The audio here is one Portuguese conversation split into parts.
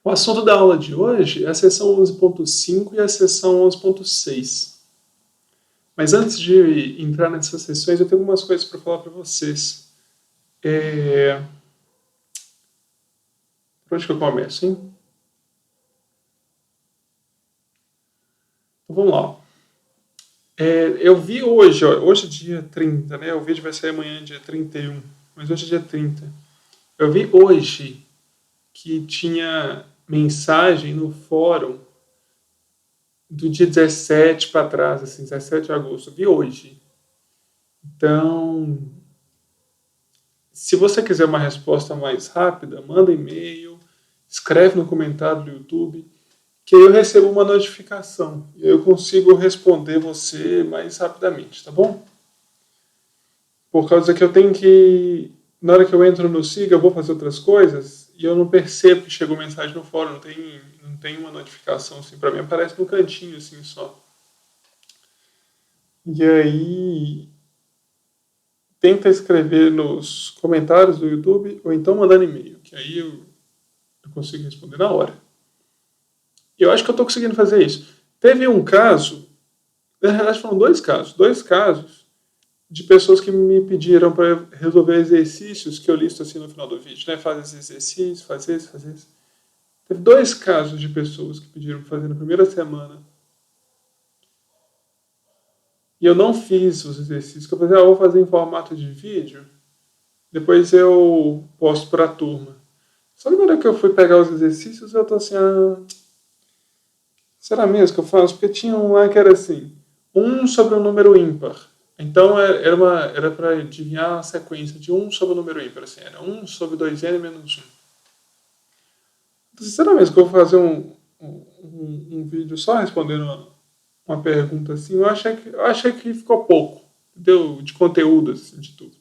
O assunto da aula de hoje é a seção 11.5 e a seção 11.6. Mas antes de entrar nessas sessões, eu tenho algumas coisas para falar para vocês. Por onde que eu começo, hein? Então vamos lá. Eu vi hoje, hoje é dia 30, né? O vídeo vai sair amanhã, dia 31, mas hoje é dia 30. Eu vi hoje que tinha mensagem no fórum do dia 17 para trás, assim, 17 de agosto. Eu vi hoje. Então, se você quiser uma resposta mais rápida, manda e-mail, escreve no comentário do YouTube, que aí eu recebo uma notificação e eu consigo responder você mais rapidamente, tá bom? Por causa que eu tenho que, na hora que eu entro no Siga, eu vou fazer outras coisas e eu não percebo que chegou mensagem no fórum, não tem uma notificação assim, para mim aparece no cantinho assim só. E aí tenta escrever nos comentários do YouTube ou então mandando e-mail, que aí eu consigo responder na hora. E eu acho que eu estou conseguindo fazer isso. Teve um caso, na realidade foram dois casos de pessoas que me pediram para resolver exercícios que eu listo assim no final do vídeo, né? Faz esse exercício, faz esse. Teve dois casos de pessoas que pediram para fazer na primeira semana. E eu não fiz os exercícios, que eu falei, eu vou fazer em formato de vídeo, depois eu posto para a turma. Só que na hora que eu fui pegar os exercícios, eu tô assim, será mesmo que eu faço? Porque tinha um lá que era assim, 1 sobre um número ímpar. Então era para adivinhar a sequência de 1 sobre o número ímpar. Assim, era 1 sobre 2n menos 1. Então, será mesmo que eu vou fazer um vídeo só respondendo uma pergunta assim? Eu achei que ficou pouco, entendeu? De conteúdo, assim, de dúvida.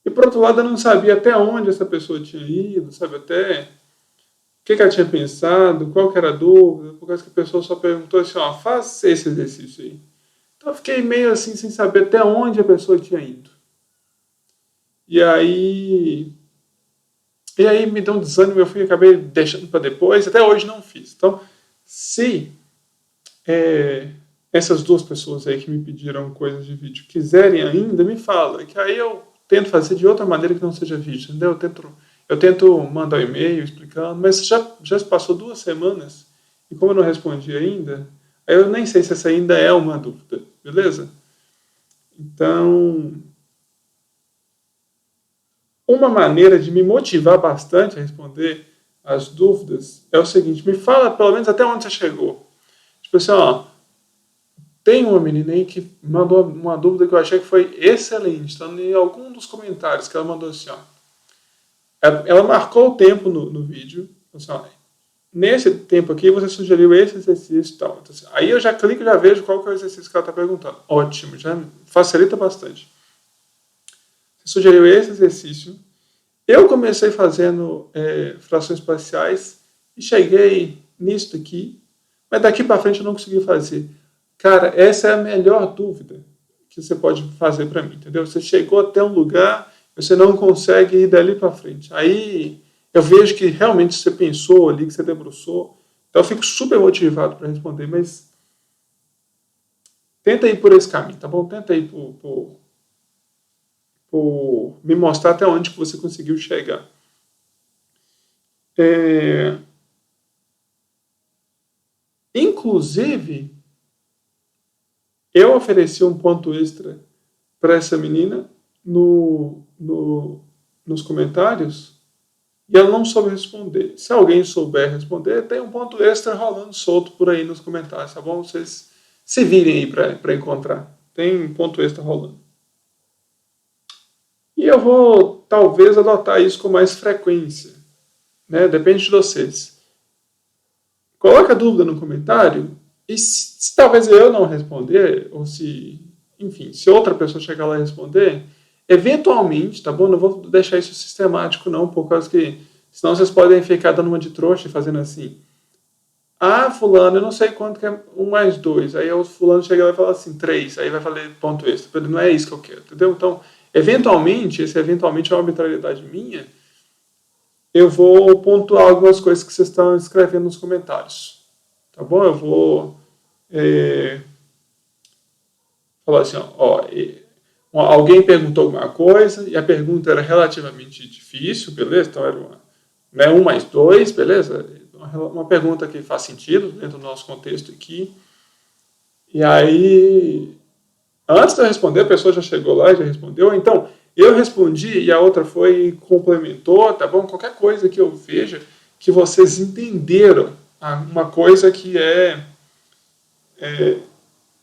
E por outro lado, eu não sabia até onde essa pessoa tinha ido, sabe? Até o que ela tinha pensado, qual que era a dúvida, por causa que a pessoa só perguntou assim, faz esse exercício aí. Então eu fiquei meio assim, sem saber até onde a pessoa tinha ido. E aí me deu um desânimo, eu acabei deixando para depois, até hoje não fiz. Então, se essas duas pessoas aí que me pediram coisas de vídeo quiserem ainda, me fala, que aí eu tento fazer de outra maneira que não seja vídeo, entendeu? Eu tento mandar um e-mail explicando, mas já se passou 2 semanas e como eu não respondi ainda, aí eu nem sei se essa ainda é uma dúvida, beleza? Então, uma maneira de me motivar bastante a responder as dúvidas é o seguinte, me fala pelo menos até onde você chegou. Tipo assim, tem uma menina aí que mandou uma dúvida que eu achei que foi excelente. Então, em algum dos comentários que ela mandou assim, ela marcou o tempo no vídeo. Assim, nesse tempo aqui você sugeriu esse exercício e tal. Então, assim, aí eu já clico e já vejo qual que é o exercício que ela está perguntando. Ótimo, já facilita bastante. Você sugeriu esse exercício. Eu comecei fazendo frações parciais e cheguei nisso daqui, mas daqui para frente eu não consegui fazer. Cara, essa é a melhor dúvida que você pode fazer para mim, entendeu? Você chegou até um lugar, você não consegue ir dali para frente. Aí eu vejo que realmente você pensou ali, que você debruçou. Então eu fico super motivado para responder, mas tenta ir por esse caminho, tá bom? Tenta ir por me mostrar até onde que você conseguiu chegar. Inclusive, eu ofereci um ponto extra para essa menina nos comentários e ela não soube responder. Se alguém souber responder, tem um ponto extra rolando solto por aí nos comentários, tá bom? Vocês se virem aí para encontrar. Tem um ponto extra rolando. E eu vou, talvez, adotar isso com mais frequência. Né? Depende de vocês. Coloca a dúvida no comentário e se talvez eu não responder, ou se, enfim, se outra pessoa chegar lá e responder, eventualmente, tá bom? Não vou deixar isso sistemático não, por causa que senão vocês podem ficar dando uma de trouxa e fazendo assim. Fulano, eu não sei quanto que é 1 mais 2. Aí o fulano chega lá e fala assim, 3. Aí vai falar ponto extra. Não é isso que eu quero, entendeu? Então, eventualmente, esse eventualmente é uma arbitrariedade minha, eu vou pontuar algumas coisas que vocês estão escrevendo nos comentários. Tá bom? Eu vou falar assim, alguém perguntou alguma coisa e a pergunta era relativamente difícil, beleza? Então era não é 1 mais 2, beleza? Uma pergunta que faz sentido dentro do nosso contexto aqui. E aí, antes de eu responder, a pessoa já chegou lá e já respondeu. Então, eu respondi e a outra foi e complementou, tá bom? Qualquer coisa que eu veja que vocês entenderam uma coisa que é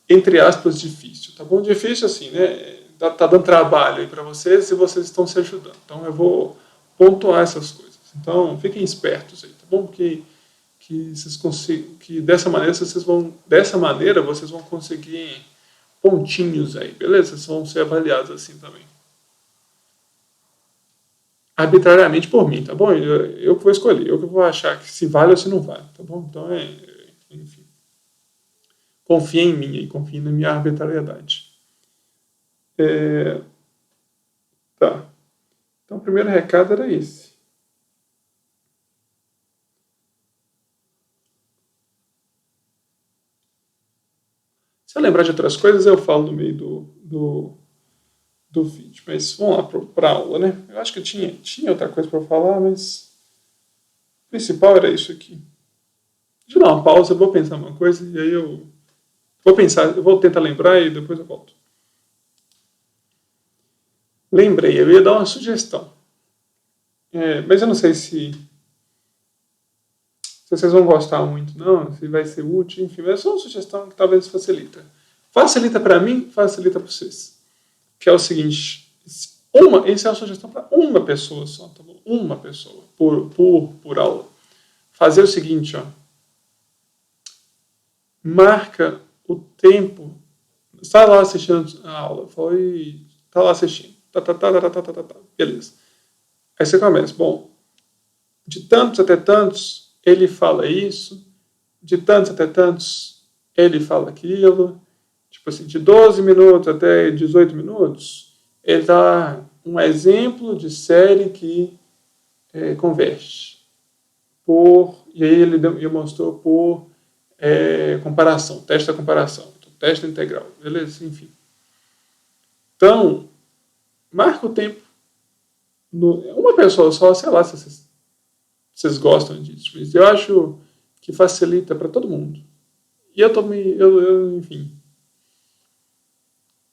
entre aspas, difícil, tá bom? Difícil assim, né? Tá dando trabalho aí para vocês e vocês estão se ajudando. Então eu vou pontuar essas coisas. Então fiquem espertos aí, tá bom? Que dessa maneira vocês vão conseguir pontinhos aí, beleza? Vocês vão ser avaliados assim também. Arbitrariamente por mim, tá bom? Eu que vou escolher, eu que vou achar que se vale ou se não vale, tá bom? Então enfim. Confiem em mim e confiem na minha arbitrariedade. Tá. Então o primeiro recado era esse. Se eu lembrar de outras coisas, eu falo no meio do vídeo. Mas vamos lá para a aula, né? Eu acho que tinha outra coisa para falar, mas o principal era isso aqui. Deixa eu dar uma pausa, eu vou pensar uma coisa e aí eu vou tentar lembrar e depois eu volto. Lembrei, eu ia dar uma sugestão. Mas eu não sei se vocês vão gostar muito, não, se vai ser útil, enfim, mas é só uma sugestão que talvez facilita. Facilita para mim, facilita para vocês. Que é o seguinte, essa é uma sugestão para uma pessoa só, tá bom? Uma pessoa por aula. Fazer o seguinte, marca o tempo. Está lá assistindo a aula, está lá assistindo. Beleza. Aí você começa, bom, de tantos até tantos, ele fala isso, de tantos até tantos, ele fala aquilo, tipo assim, de 12 minutos até 18 minutos, ele dá um exemplo de série que converte. E aí ele mostrou por comparação, teste da comparação, teste integral, beleza? Enfim. Então, marca o tempo. Uma pessoa só, sei lá se vocês gostam disso, mas eu acho que facilita para todo mundo. E enfim,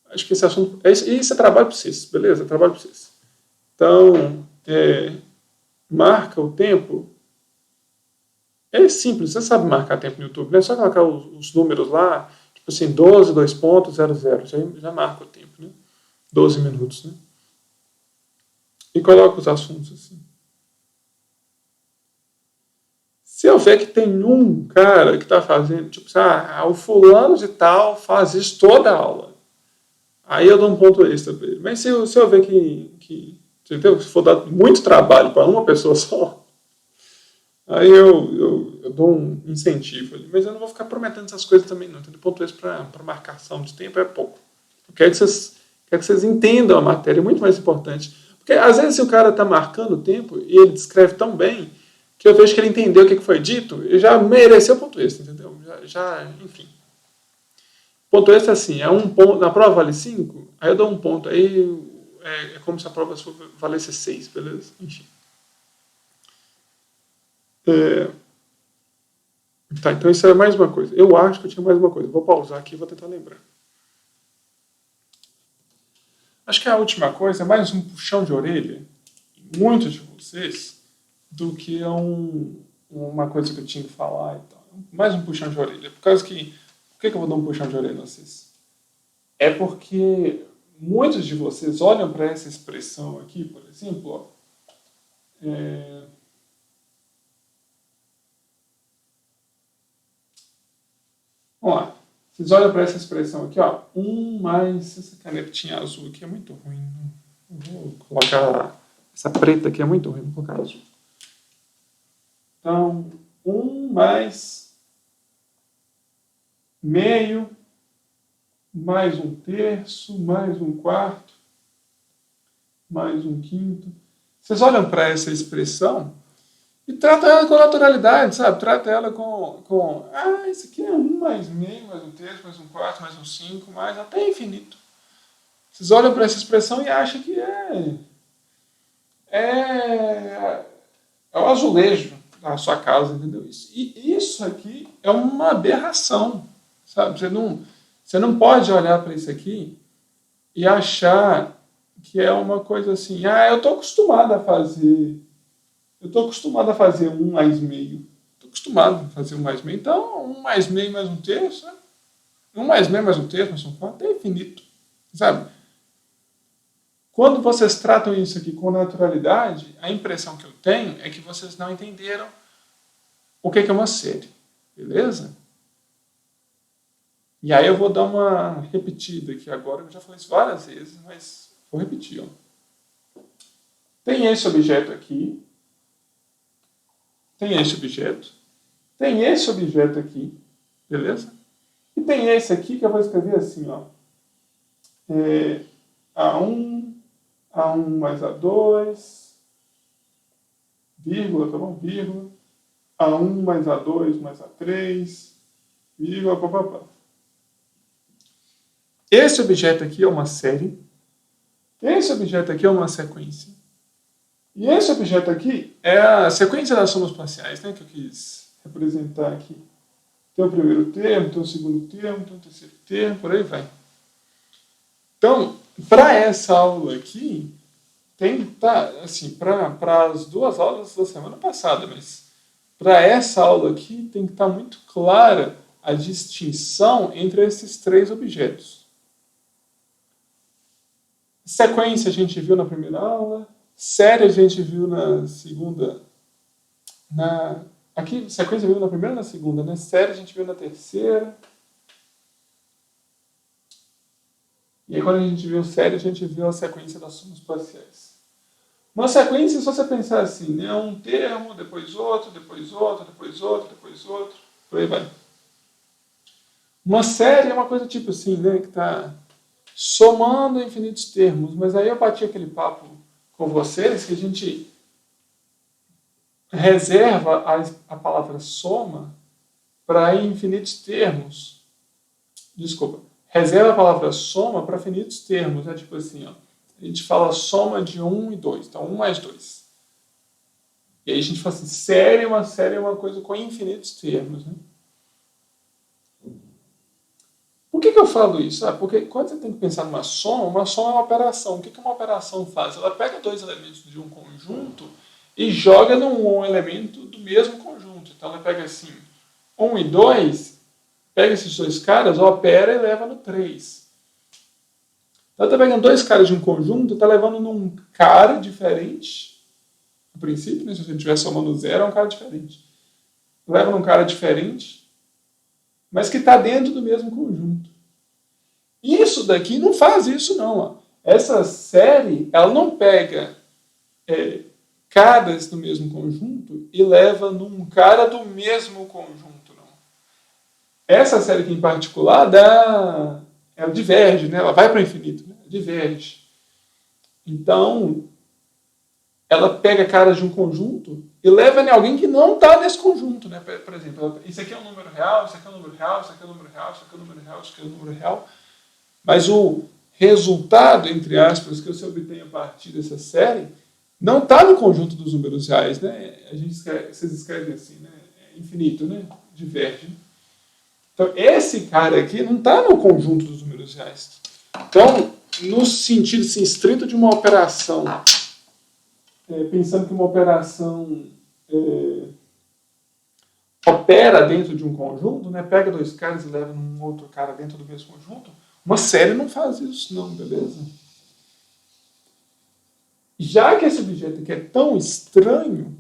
acho que esse assunto, isso é trabalho para vocês, beleza? É trabalho para vocês. Então, marca o tempo. É simples, você sabe marcar tempo no YouTube, não é só colocar os números lá, tipo assim, 12, 2 pontos, 00, já marca o tempo, né? 12 minutos, né? E coloca os assuntos assim. Se eu ver que tem um cara que está fazendo, tipo, o fulano de tal faz isso toda a aula, aí eu dou um ponto extra para ele. Mas se eu ver que entendeu? Se for dar muito trabalho para uma pessoa só, aí eu dou um incentivo ali. Mas eu não vou ficar prometendo essas coisas também, não. Entendeu? Ponto extra para marcação de tempo é pouco. Eu quero que vocês entendam a matéria, é muito mais importante. Porque às vezes se o cara está marcando o tempo e ele descreve tão bem que eu vejo que ele entendeu o que foi dito e já mereceu ponto extra, entendeu? Enfim. Ponto extra é assim, um ponto, na prova vale 5, aí eu dou um ponto, aí é como se a prova valesse 6, beleza? Enfim. Tá, então isso é mais uma coisa. Eu acho que eu tinha mais uma coisa. Vou pausar aqui e vou tentar lembrar. Acho que a última coisa é mais um puxão de orelha, muitos de vocês, do que uma coisa que eu tinha que falar e tal. Mais um puxão de orelha. Por que eu vou dar um puxão de orelha a vocês? É porque muitos de vocês olham para essa expressão aqui, por exemplo, vamos lá. Vocês olham para essa expressão aqui, 1 mais essa canetinha azul aqui é muito ruim. Vou colocar essa preta aqui, é muito ruim, vou colocar azul. Então, 1 mais meio, mais 1/3, mais 1/4, mais 1/5. Vocês olham para essa expressão, E trata ela com naturalidade, sabe? Trata ela isso aqui é 1 mais meio, mais 1/3, mais 1/4, mais 1/5, mais até infinito. Vocês olham para essa expressão e acham que é o azulejo da sua casa, entendeu? E isso aqui é uma aberração, sabe? Você não pode olhar para isso aqui e achar que é uma coisa assim, eu estou acostumado a fazer. Eu estou acostumado a fazer 1 mais meio. Estou acostumado a fazer 1 mais meio. Então, 1 mais meio mais 1/3, né? 1 mais meio mais 1/3 mais 1/4 é infinito. Sabe? Quando vocês tratam isso aqui com naturalidade, a impressão que eu tenho é que vocês não entenderam o que é uma série. Beleza? E aí eu vou dar uma repetida aqui agora. Eu já falei isso várias vezes, mas vou repetir. Ó. Tem esse objeto aqui. Tem esse objeto. Tem esse objeto aqui. Beleza? E tem esse aqui que eu vou escrever assim, ó. A1 mais A2, vírgula, tá bom? Vírgula. A1 mais A2 mais A3, vírgula, papapá. Esse objeto aqui é uma série. Esse objeto aqui é uma sequência. E esse objeto aqui é a sequência das somas parciais, né, que eu quis representar aqui. Tem o primeiro termo, tem o segundo termo, tem o terceiro termo, por aí vai. Então, para essa aula aqui, tem que estar, assim, para as 2 aulas da semana passada, mas para essa aula aqui tem que estar muito clara a distinção entre esses 3 objetos. Sequência a gente viu na primeira aula, série a gente viu na segunda. Aqui, sequência viu na primeira e na segunda, né? Série a gente viu na terceira. E aí, quando a gente viu série, a gente viu a sequência das somas parciais. Uma sequência, se você pensar assim, né? Um termo, depois outro, depois outro, depois outro, depois outro, por aí vai. Uma série é uma coisa tipo assim, né? Que está somando infinitos termos. Mas aí eu bati aquele papo com vocês que a gente reserva a palavra soma para infinitos termos. Desculpa. Reserva a palavra soma para infinitos termos. É tipo assim, ó. A gente fala soma de 1 e 2. Então, 1 mais 2. E aí a gente fala assim, série é uma coisa com infinitos termos. Né? Por que eu falo isso? Porque quando você tem que pensar numa soma é uma operação. O que uma operação faz? Ela pega 2 elementos de um conjunto e joga num elemento do mesmo conjunto. Então ela pega assim, 1 e 2, pega esses 2 caras, opera e leva no 3. Então ela está pegando 2 caras de um conjunto, está levando num cara diferente. No princípio, né, se você estiver somando 0, é um cara diferente. Leva num cara diferente, mas que está dentro do mesmo conjunto. Isso daqui não faz isso, não. Ó. Essa série, ela não pega caras do mesmo conjunto e leva num cara do mesmo conjunto, não. Essa série aqui em particular, ela diverge, né? Ela vai para o infinito, né? Diverge. Então, ela pega caras de um conjunto e leva em alguém que não está nesse conjunto, né? Por exemplo, isso aqui é um número real, isso aqui é um número real, isso aqui é um número real, isso aqui é um número real, isso aqui é um número real. Mas o resultado, entre aspas, que você obtém a partir dessa série não está no conjunto dos números reais, né? Vocês escrevem assim, né? É infinito, né? Diverge. Então, esse cara aqui não está no conjunto dos números reais. Então, no sentido assim, estrito de uma operação, pensando que uma operação opera dentro de um conjunto, né? Pega 2 caras e leva num outro cara dentro do mesmo conjunto, uma série não faz isso não, beleza? Já que esse objeto aqui é tão estranho,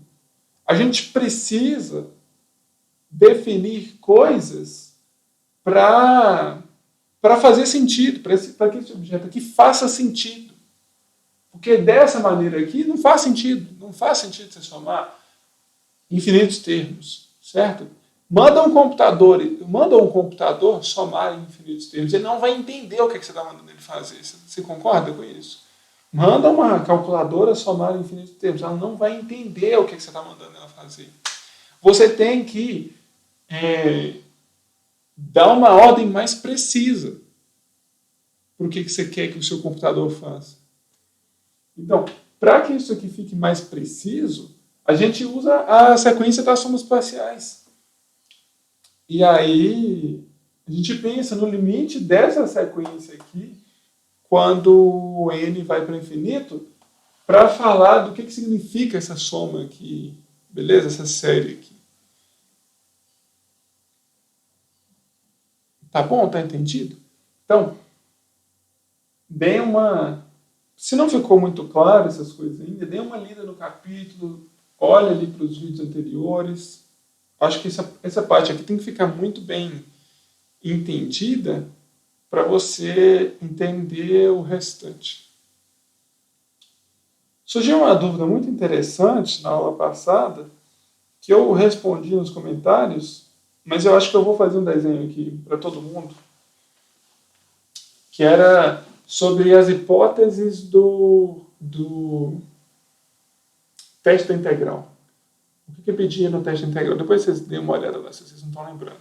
a gente precisa definir coisas para fazer sentido, para que esse objeto aqui faça sentido. Porque dessa maneira aqui não faz sentido. Não faz sentido você somar infinitos termos, certo? Manda um computador somar infinitos termos. Ele não vai entender o que você está mandando ele fazer. Você concorda com isso? Manda uma calculadora somar infinitos termos. Ela não vai entender o que você está mandando ela fazer. Você tem que dar uma ordem mais precisa para o que você quer que o seu computador faça. Então, para que isso aqui fique mais preciso, a gente usa a sequência das somas parciais. E aí, a gente pensa no limite dessa sequência aqui, quando o n vai para o infinito, para falar do que significa essa soma aqui, beleza? Essa série aqui. Tá bom? Tá entendido? Então, dê uma... Se não ficou muito claro essas coisas ainda, dê uma lida no capítulo, olha ali para os vídeos anteriores. Acho que essa parte aqui tem que ficar muito bem entendida para você entender o restante. Surgiu uma dúvida muito interessante na aula passada, que eu respondi nos comentários, mas eu acho que eu vou fazer um desenho aqui para todo mundo, que era sobre as hipóteses do teste da integral. O que eu pedia no teste da integral? Depois vocês dêem uma olhada lá, se vocês não estão lembrando.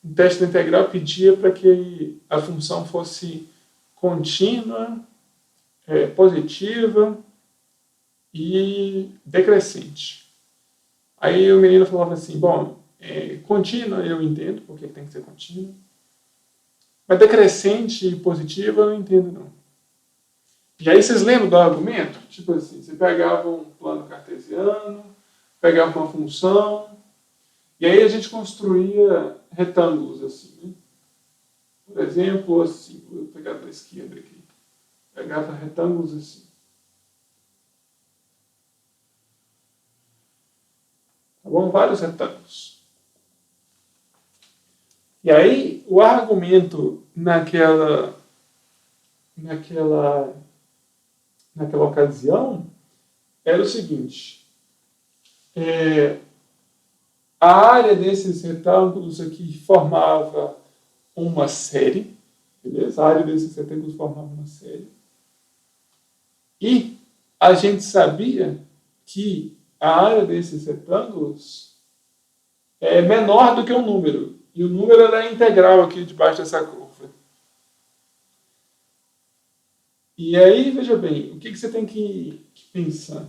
O teste da integral pedia para que a função fosse contínua, positiva e decrescente. Aí o menino falava assim, bom, contínua eu entendo, porque tem que ser contínua, mas decrescente e positiva eu não entendo não. E aí vocês lembram do argumento? Tipo assim, você pegava um plano cartesiano, pegava uma função, e aí a gente construía retângulos assim, né? Por exemplo, assim, vou pegar da esquerda aqui. Pegava retângulos assim. Tá bom? Vários retângulos. E aí, o argumento naquela ocasião era o seguinte. A área desses retângulos aqui formava uma série, beleza? A área desses retângulos formava uma série. E a gente sabia que a área desses retângulos é menor do que o número. E o número era integral aqui debaixo dessa curva. E aí, veja bem, o que você tem que pensar?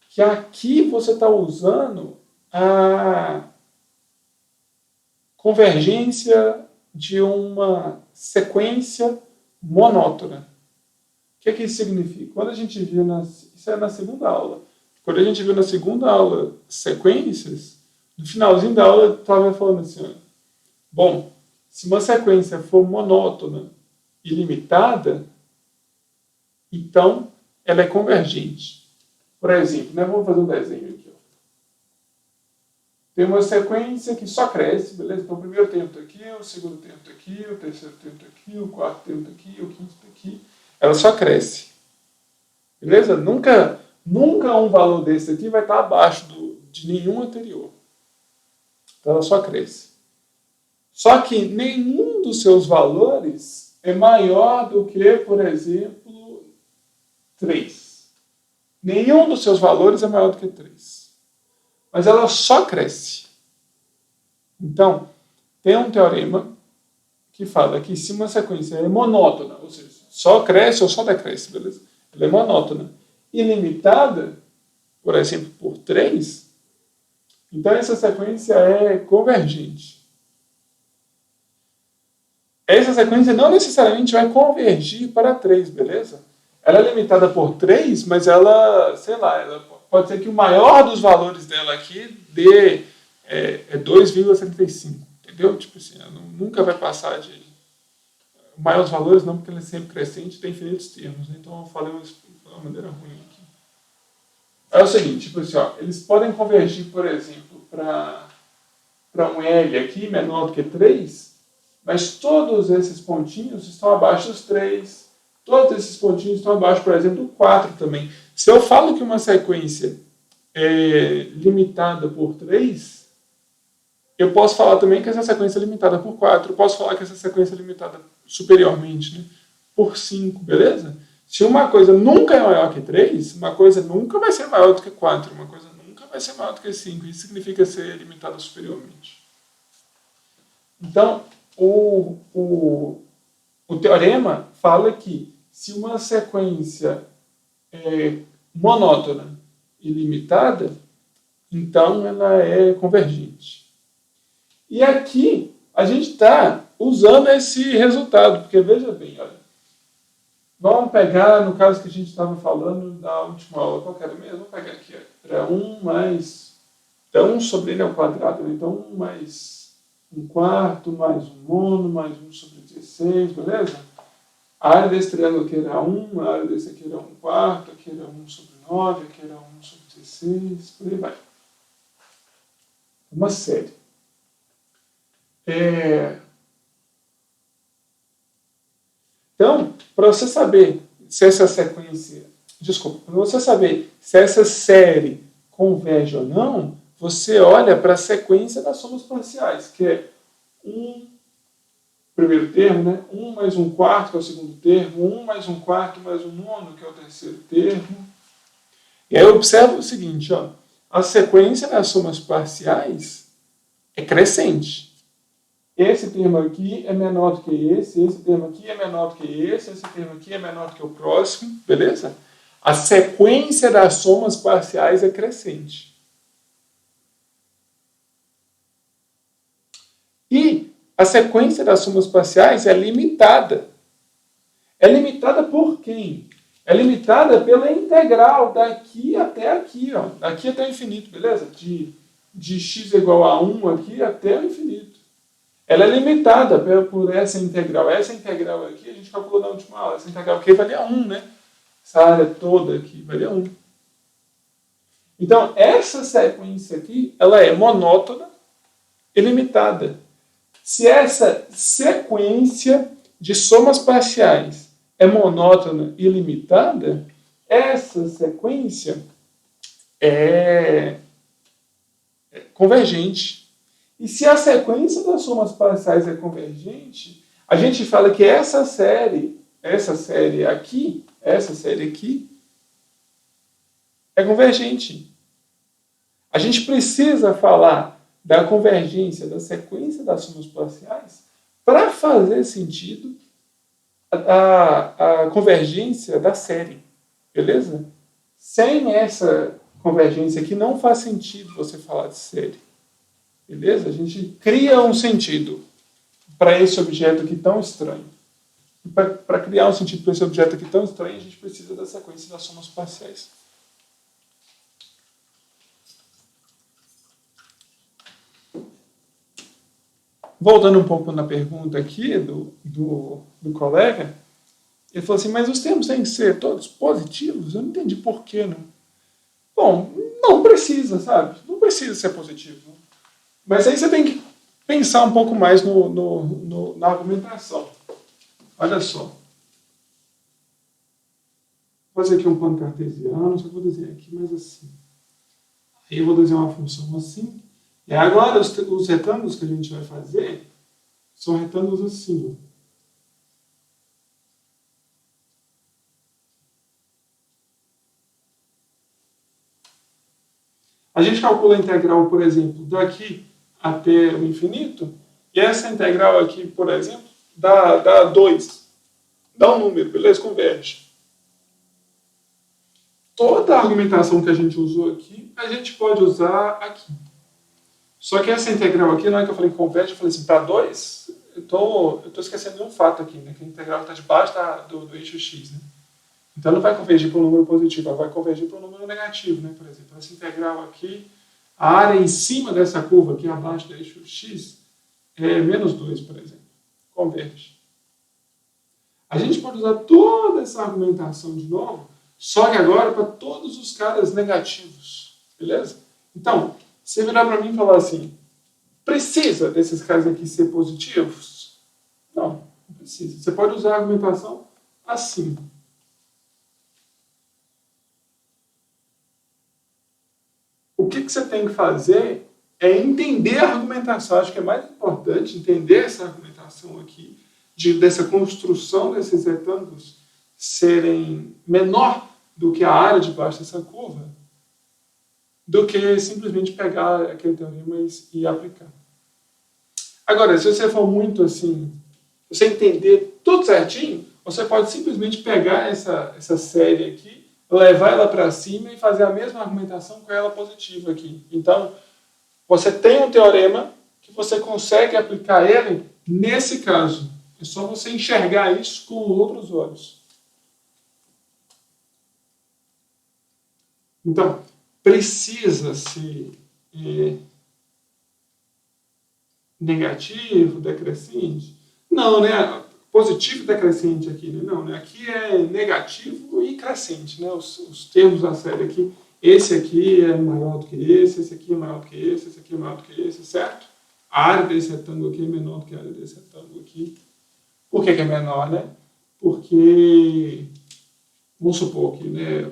Que aqui você está usando a convergência de uma sequência monótona. O que isso significa? Quando a gente viu, isso é na segunda aula, quando a gente viu na segunda aula sequências, no finalzinho da aula eu estava falando assim, bom, se uma sequência for monótona e limitada, então ela é convergente. Por exemplo, né, vamos fazer um desenho aqui. Ó. Tem uma sequência que só cresce, beleza? Então o primeiro tempo está aqui, o segundo tempo está aqui, o terceiro tempo está aqui, o quarto tempo está aqui, o quinto está aqui. Ela só cresce. Beleza? Nunca um valor desse aqui vai estar abaixo de nenhum anterior. Então ela só cresce. Só que nenhum dos seus valores é maior do que, por exemplo, 3. Nenhum dos seus valores é maior do que 3. Mas ela só cresce. Então, tem um teorema que fala que se uma sequência é monótona, ou seja, só cresce ou só decresce, beleza? Ela é monótona. Ilimitada, por exemplo, por 3, então essa sequência é convergente. Essa sequência não necessariamente vai convergir para 3, beleza? Ela é limitada por 3, mas ela, sei lá, ela pode ser que o maior dos valores dela aqui dê 2,75, entendeu? Tipo assim, ela nunca vai passar de... Maiores valores não, porque ela é sempre crescente, tem infinitos termos. Né? Então eu falei de uma maneira ruim aqui. É o seguinte, tipo assim, ó, eles podem convergir, por exemplo, para um L aqui menor do que 3, mas todos esses pontinhos estão abaixo dos 3, todos esses pontinhos estão abaixo, por exemplo, do 4 também. Se eu falo que uma sequência é limitada por 3, eu posso falar também que essa sequência é limitada por 4, eu posso falar que essa sequência é limitada superiormente, né, por 5, beleza? Se uma coisa nunca é maior que 3, uma coisa nunca vai ser maior do que 4, uma coisa nunca vai ser maior do que 5. Isso significa ser limitada superiormente. Então, o teorema fala que se uma sequência é monótona e limitada, então ela é convergente. E aqui a gente está usando esse resultado, porque veja bem, olha, vamos pegar no caso que a gente estava falando da última aula, qual que era mesmo? Vamos pegar aqui, era 1 mais, então 1 sobre n ao quadrado, então 1 mais 1/4 mais 1 nono mais 1 sobre 16, beleza? A área desse triângulo aqui era 1, a área desse aqui era 1/4, aqui era 1 sobre 9, aqui era 1 sobre 16, por aí vai. Uma série. Então, para você saber se essa sequência... Desculpa, para você saber se essa série converge ou não, você olha para a sequência das somas parciais, que é 1, primeiro termo, né? 1 mais 1/4, que é o segundo termo, 1 mais 1/4 mais 1 nono, que é o terceiro termo. E aí observa o seguinte, ó, a sequência das somas parciais é crescente. Esse termo aqui é menor do que esse termo aqui é menor do que esse termo aqui é menor do que o próximo, beleza? A sequência das somas parciais é crescente. E a sequência das somas parciais é limitada. É limitada por quem? É limitada pela integral daqui até aqui, ó, daqui até o infinito, beleza? De x igual a 1 aqui até o infinito. Ela é limitada por essa integral. Essa integral aqui a gente calculou na última aula. Essa integral aqui valia 1, né? Essa área toda aqui valia 1. Então, essa sequência aqui, ela é monótona e limitada. Se essa sequência de somas parciais é monótona e limitada, essa sequência é convergente. E se a sequência das somas parciais é convergente, a gente fala que essa série aqui, é convergente. A gente precisa falar da convergência da sequência das somas parciais para fazer sentido a convergência da série, beleza? Sem essa convergência aqui não faz sentido você falar de série, beleza? A gente cria um sentido para esse objeto aqui tão estranho. Para criar um sentido para esse objeto aqui tão estranho, a gente precisa da sequência das somas parciais. Voltando um pouco na pergunta aqui do colega, ele falou assim, mas os termos têm que ser todos positivos? Eu não entendi por que não. Bom, não precisa, sabe? Não precisa ser positivo. Não. Mas aí você tem que pensar um pouco mais na argumentação. Olha só. Vou fazer aqui um plano cartesiano, só que vou desenhar aqui mais assim. Aí eu vou desenhar uma função assim. E agora os retângulos que a gente vai fazer são retângulos assim. A gente calcula a integral, por exemplo, daqui até o infinito, e essa integral aqui, por exemplo, dá 2. Dá um número, beleza? Converge. Toda a argumentação que a gente usou aqui, a gente pode usar aqui. Só que essa integral aqui, na hora que eu falei converge, eu falei assim, para 2, eu tô esquecendo de um fato aqui, né? Que a integral está debaixo do eixo x, né? Então não vai convergir para um número positivo, ela vai convergir para um número negativo, né? Por exemplo, essa integral aqui, a área em cima dessa curva aqui, abaixo do eixo x, é menos 2, por exemplo. Converge. A gente pode usar toda essa argumentação de novo, só que agora para todos os caras negativos, beleza? Então, se você virar para mim e falar assim, precisa desses caras aqui ser positivos? Não precisa. Você pode usar a argumentação assim. O que você tem que fazer é entender a argumentação. Acho que é mais importante entender essa argumentação aqui, dessa construção desses retângulos, serem menor do que a área de baixo dessa curva, do que simplesmente pegar aquele teorema e aplicar. Agora, se você for muito assim, você entender tudo certinho, você pode simplesmente pegar essa série aqui, levar ela para cima e fazer a mesma argumentação com ela positiva aqui. Então, você tem um teorema que você consegue aplicar ele nesse caso. É só você enxergar isso com outros olhos. Então, precisa ser negativo, decrescente? Não, né? Positivo e decrescente aqui, né? Não, né? Aqui é negativo e crescente, né? Os termos da série aqui. Esse aqui é maior do que esse aqui é maior do que esse aqui é maior do que esse, certo? A área desse retângulo aqui é menor do que a área desse retângulo aqui. Por que é menor, né? Porque, vamos supor que, né?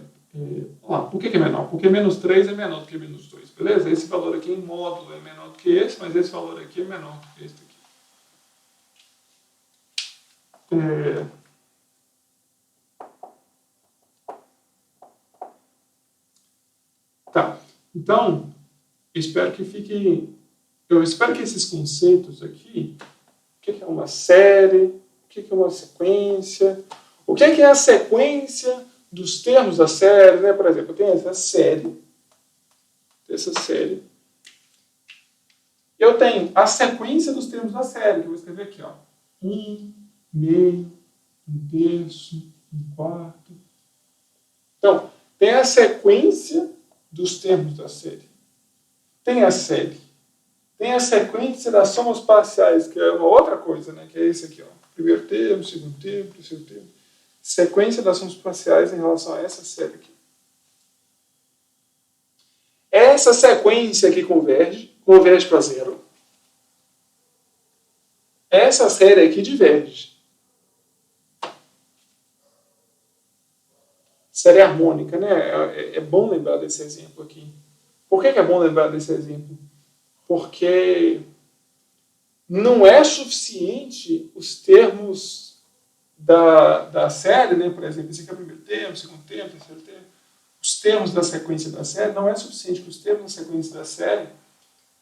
Por que é menor? Porque menos 3 é menor do que menos 2, beleza? Esse valor aqui em módulo é menor do que esse, mas esse valor aqui é menor do que esse aqui. Tá, então, eu espero que esses conceitos aqui, o que é uma série, o que é uma sequência, o que é a sequência dos termos da série, né? Por exemplo, eu tenho essa série. Eu tenho a sequência dos termos da série, que eu vou escrever aqui, ó. 1, meio, 1/3, 1/4. Então, tem a sequência dos termos da série. Tem a série. Tem a sequência das somas parciais, que é uma outra coisa, né? Que é esse aqui, ó. Primeiro termo, segundo termo, terceiro termo. Sequência das somas parciais em relação a essa série aqui. Essa sequência aqui converge para zero. Essa série aqui diverge. Série harmônica, né? É bom lembrar desse exemplo aqui. Por que é bom lembrar desse exemplo? Porque não é suficiente os termos da série, né? Por exemplo, esse aqui é o primeiro termo, segundo termo, terceiro termo. Os termos da sequência da série, não é suficiente que os termos da sequência da série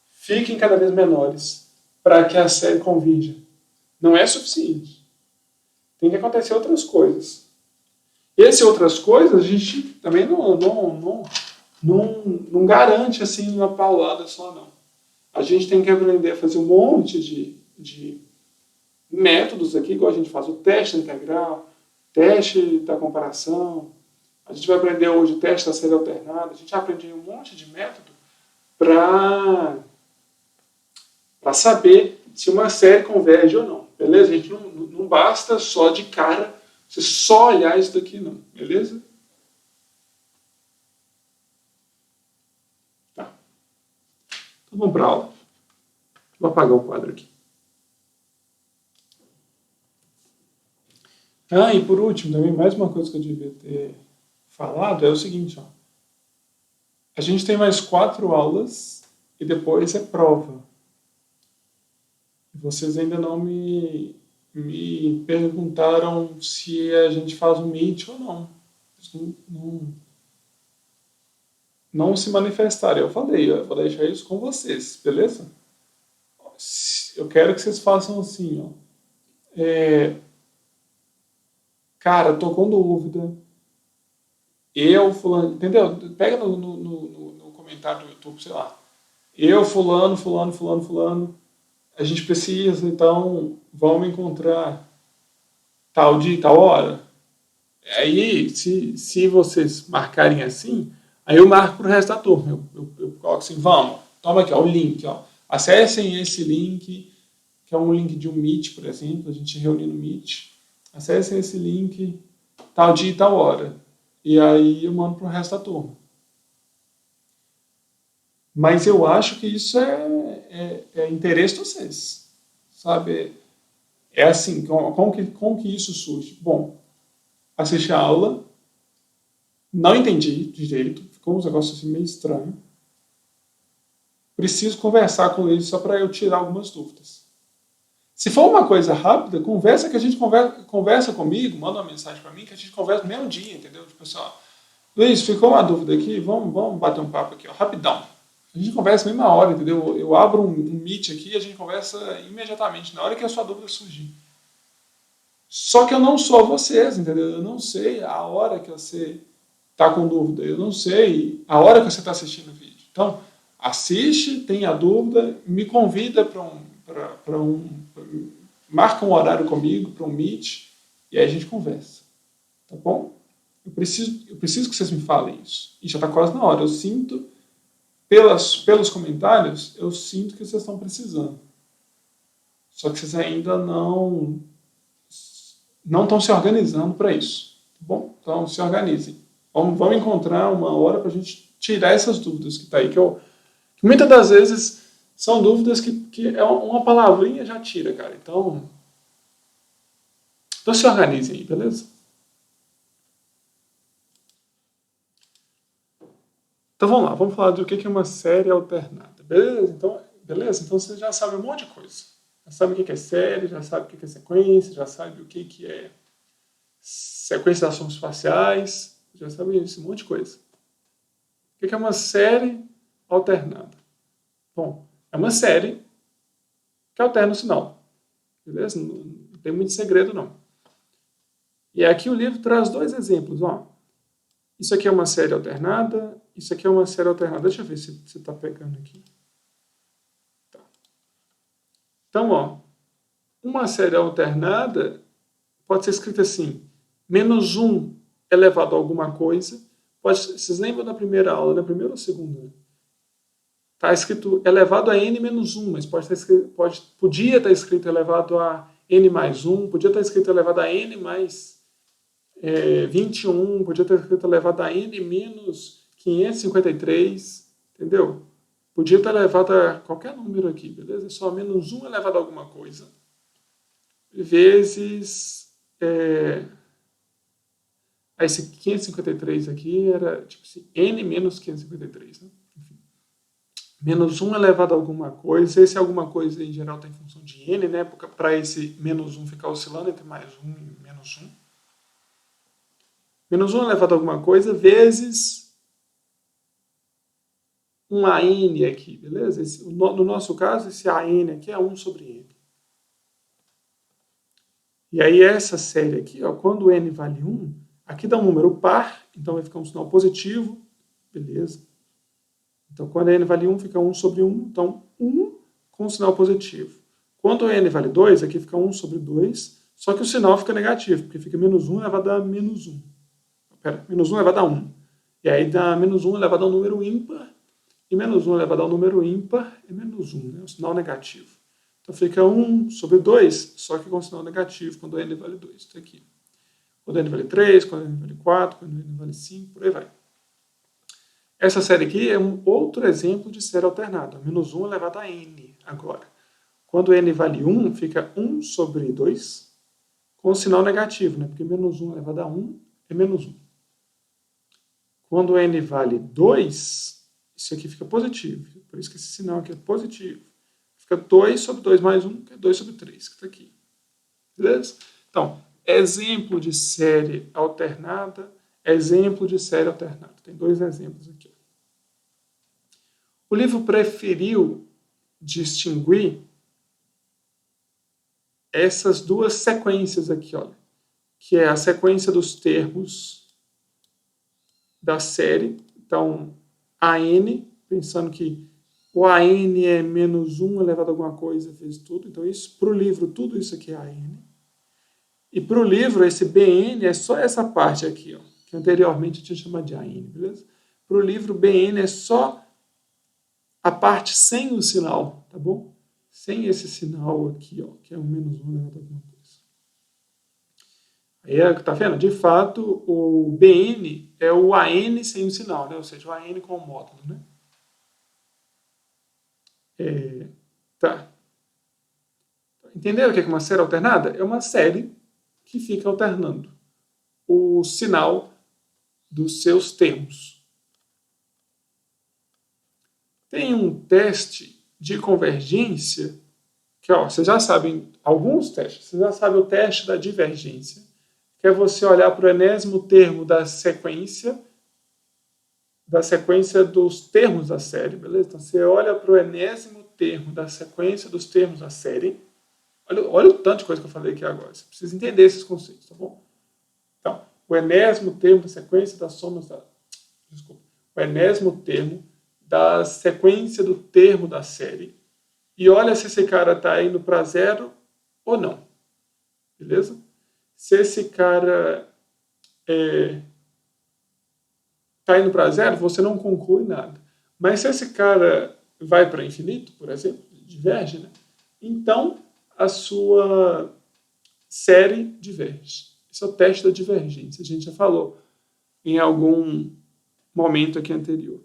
fiquem cada vez menores para que a série convirja. Não é suficiente. Tem que acontecer outras coisas. Essas outras coisas a gente também não garante assim uma paulada só, não. A gente tem que aprender a fazer um monte de métodos aqui, igual a gente faz o teste integral, teste da comparação. A gente vai aprender hoje o teste da série alternada. A gente aprende um monte de método para saber se uma série converge ou não. Beleza? A gente não basta só de cara você só olhar isso daqui, não. Beleza? Tá. Então vamos para a aula. Vou apagar o quadro aqui. E por último, também mais uma coisa que eu devia ter falado é o seguinte, ó. A gente tem mais 4 aulas e depois é prova. Vocês ainda não me perguntaram se a gente faz um meet ou não. Não se manifestaram. Eu falei, eu vou deixar isso com vocês, beleza? Eu quero que vocês façam assim, ó. Cara, tô com dúvida. Fulano, entendeu? Pega no comentário do YouTube, sei lá. Fulano. A gente precisa, então, vamos encontrar tal dia e tal hora. Aí, se vocês marcarem assim, aí eu marco pro resto da turma. Eu coloco assim, vamos, toma aqui, ó, o link, ó. Acessem esse link, que é um link de um Meet, por exemplo, a gente reúne no Meet. Acessem esse link, tal dia e tal hora. E aí eu mando pro resto da turma. Mas eu acho que isso é interesse de vocês, sabe? É assim, como que isso surge? Bom, assisti a aula, não entendi direito, ficou um negócio assim meio estranho. Preciso conversar com eles só para eu tirar algumas dúvidas. Se for uma coisa rápida, conversa que a gente conversa comigo, manda uma mensagem para mim que a gente conversa no mesmo dia, entendeu? Tipo assim, ó, Luiz, ficou uma dúvida aqui, vamos bater um papo aqui, ó, rapidão. A gente conversa na mesma hora, entendeu? Eu abro um meet aqui e a gente conversa imediatamente, na hora que a sua dúvida surgir. Só que eu não sou vocês, entendeu? Eu não sei a hora que você está com dúvida, eu não sei a hora que você está assistindo o vídeo. Então, assiste, tem a dúvida, me convida marca um horário comigo para um meet e aí a gente conversa, tá bom? Eu preciso que vocês me falem isso. E já está quase na hora. Eu sinto, pelos comentários, eu sinto que vocês estão precisando. Só que vocês ainda não estão se organizando para isso. Tá bom? Então, se organizem. Vamos encontrar uma hora para a gente tirar essas dúvidas que está aí. Que muitas das vezes são dúvidas que é uma palavrinha já tira, cara. Então se organizem aí, beleza? Então vamos lá, vamos falar do que é uma série alternada. Beleza? Então você já sabe um monte de coisa. Já sabe o que é série, já sabe o que é sequência, já sabe o que é sequência de ações espaciais, já sabe isso, um monte de coisa. O que é uma série alternada? Bom, é uma série que alterna o sinal. Beleza? Não tem muito segredo, não. E aqui o livro traz dois exemplos. Ó. Isso aqui é uma série alternada, isso aqui é uma série alternada. Deixa eu ver se você está pegando aqui. Tá. Então, ó, uma série alternada pode ser escrita assim, -1 elevado a alguma coisa. Vocês lembram da primeira aula, da primeira ou segunda? Está escrito elevado a n-1, mas podia estar escrito elevado a n mais 1, podia estar escrito elevado a n mais 21, podia estar escrito elevado a n menos 553, entendeu? Podia estar elevado a qualquer número aqui, beleza? É só -1 elevado a alguma coisa, vezes... esse 553 aqui era tipo assim, n menos 553, né? -1 elevado a alguma coisa, esse alguma coisa em geral tem função de n, né? Para esse -1 ficar oscilando entre mais 1 e menos 1. -1 elevado a alguma coisa vezes um AN aqui, beleza? No nosso caso, esse AN aqui é 1 sobre n. E aí essa série aqui, ó, quando n vale 1, aqui dá um número par, então vai ficar um sinal positivo, beleza? Então, quando n vale 1, fica 1 sobre 1. Então, 1 com um sinal positivo. Quando n vale 2, aqui fica 1 sobre 2. Só que o sinal fica negativo, porque fica -1 elevado a menos 1. -1 elevado a 1. E aí dá -1 elevado a um número ímpar. E -1 elevado a um número ímpar é -1, né? O sinal negativo. Então, fica 1 sobre 2, só que com sinal negativo, quando n vale 2. Isso aqui. Quando n vale 3, quando n vale 4, quando n vale 5, por aí vai. Essa série aqui é um outro exemplo de série alternada, -1 elevado a n agora. Quando n vale 1, fica 1 sobre 2, com sinal negativo, né? Porque -1 elevado a 1 é -1. Quando n vale 2, isso aqui fica positivo. Por isso que esse sinal aqui é positivo. Fica 2 sobre 2 mais 1, que é 2 sobre 3, que está aqui. Beleza? Então, exemplo de série alternada, exemplo de série alternada. Tem dois exemplos aqui. O livro preferiu distinguir essas duas sequências aqui, olha, que é a sequência dos termos da série. Então, AN, pensando que o AN é -1 elevado a alguma coisa vezes tudo. Então, isso para o livro, tudo isso aqui é AN. E para o livro, esse BN é só essa parte aqui, ó, que anteriormente a gente chama de AN, beleza? Para o livro, BN é só a parte sem o sinal, tá bom? Sem esse sinal aqui, ó, que é o -1 elevado a alguma coisa. Aí, tá vendo? De fato, o BN é o AN sem o sinal, né? Ou seja, o AN com o módulo, né? Tá. Entenderam o que é uma série alternada? É uma série que fica alternando o sinal dos seus termos. Tem um teste de convergência que ó, vocês já sabem alguns testes. Você já sabe o teste da divergência, que é você olhar para o enésimo termo da sequência dos termos da série, beleza? Então você olha para o enésimo termo da sequência dos termos da série. Olha o tanto de coisa que eu falei aqui agora. Você precisa entender esses conceitos, tá bom? Então, o enésimo termo da sequência das somas da... Desculpa. O enésimo termo da sequência do termo da série. E olha se esse cara está indo para zero ou não. Beleza? Se esse cara está indo para zero, você não conclui nada. Mas se esse cara vai para infinito, por exemplo, diverge, né? Então a sua série diverge. Esse é o teste da divergência. A gente já falou em algum momento aqui anterior.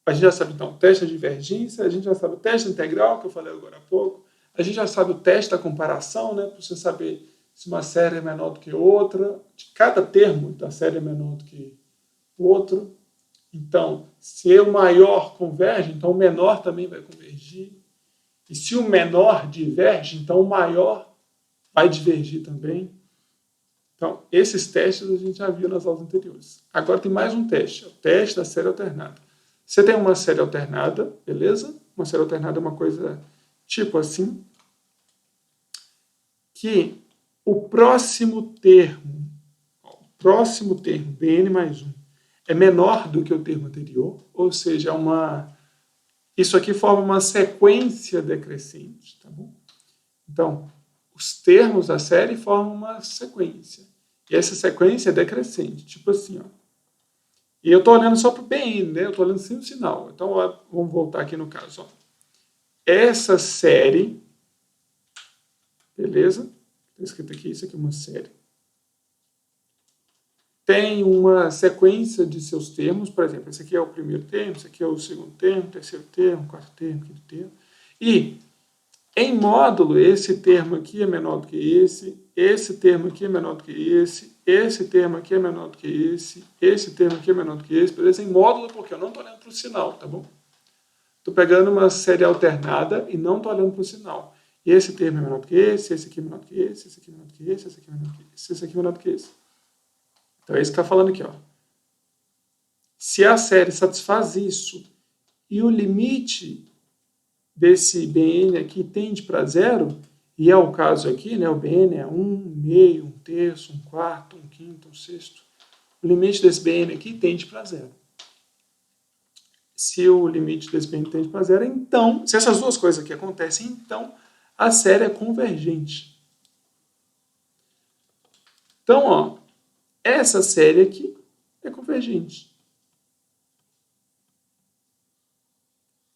A gente já sabe, então, o teste da divergência, a gente já sabe o teste integral, que eu falei agora há pouco, a gente já sabe o teste da comparação, né, para você saber se uma série é menor do que outra, de cada termo da série é menor do que o outro. Então, se o maior converge, então o menor também vai convergir. E se o menor diverge, então o maior vai divergir também. Então, esses testes a gente já viu nas aulas anteriores. Agora tem mais um teste, é o teste da série alternada. Você tem uma série alternada, beleza? Uma série alternada é uma coisa tipo assim, que o próximo termo, Bn mais 1, é menor do que o termo anterior, ou seja, isso aqui forma uma sequência decrescente, tá bom? Então, os termos da série formam uma sequência. E essa sequência é decrescente, tipo assim, ó. E eu estou olhando só para o Bn, né? Eu estou olhando sem o sinal. Então, ó, vamos voltar aqui no caso. Ó. Essa série, beleza? Está escrito aqui, isso aqui é uma série. Tem uma sequência de seus termos, por exemplo, esse aqui é o primeiro termo, esse aqui é o segundo termo, terceiro termo, quarto termo, quinto termo. E, em módulo, esse termo aqui é menor do que esse termo aqui é menor do que esse termo aqui é menor do que esse termo aqui é menor do que esse, beleza? Em módulo, porque eu não estou olhando para o sinal, tá bom? Estou pegando uma série alternada e não estou olhando para o sinal. E esse termo é menor do que esse aqui é menor do que esse aqui é menor do que esse aqui é menor do que esse aqui é menor do que esse. Então é isso que está falando aqui, ó. Se a série satisfaz isso e o limite desse Bn aqui tende para zero, e é o caso aqui, né? O Bn é 1, meio, 1 terço, 1 quarto, 1 quinto, 1 sexto. O limite desse Bn aqui tende para zero. Se o limite desse Bn tende para zero, então, se essas duas coisas aqui acontecem, então a série é convergente. Então, ó, essa série aqui é convergente.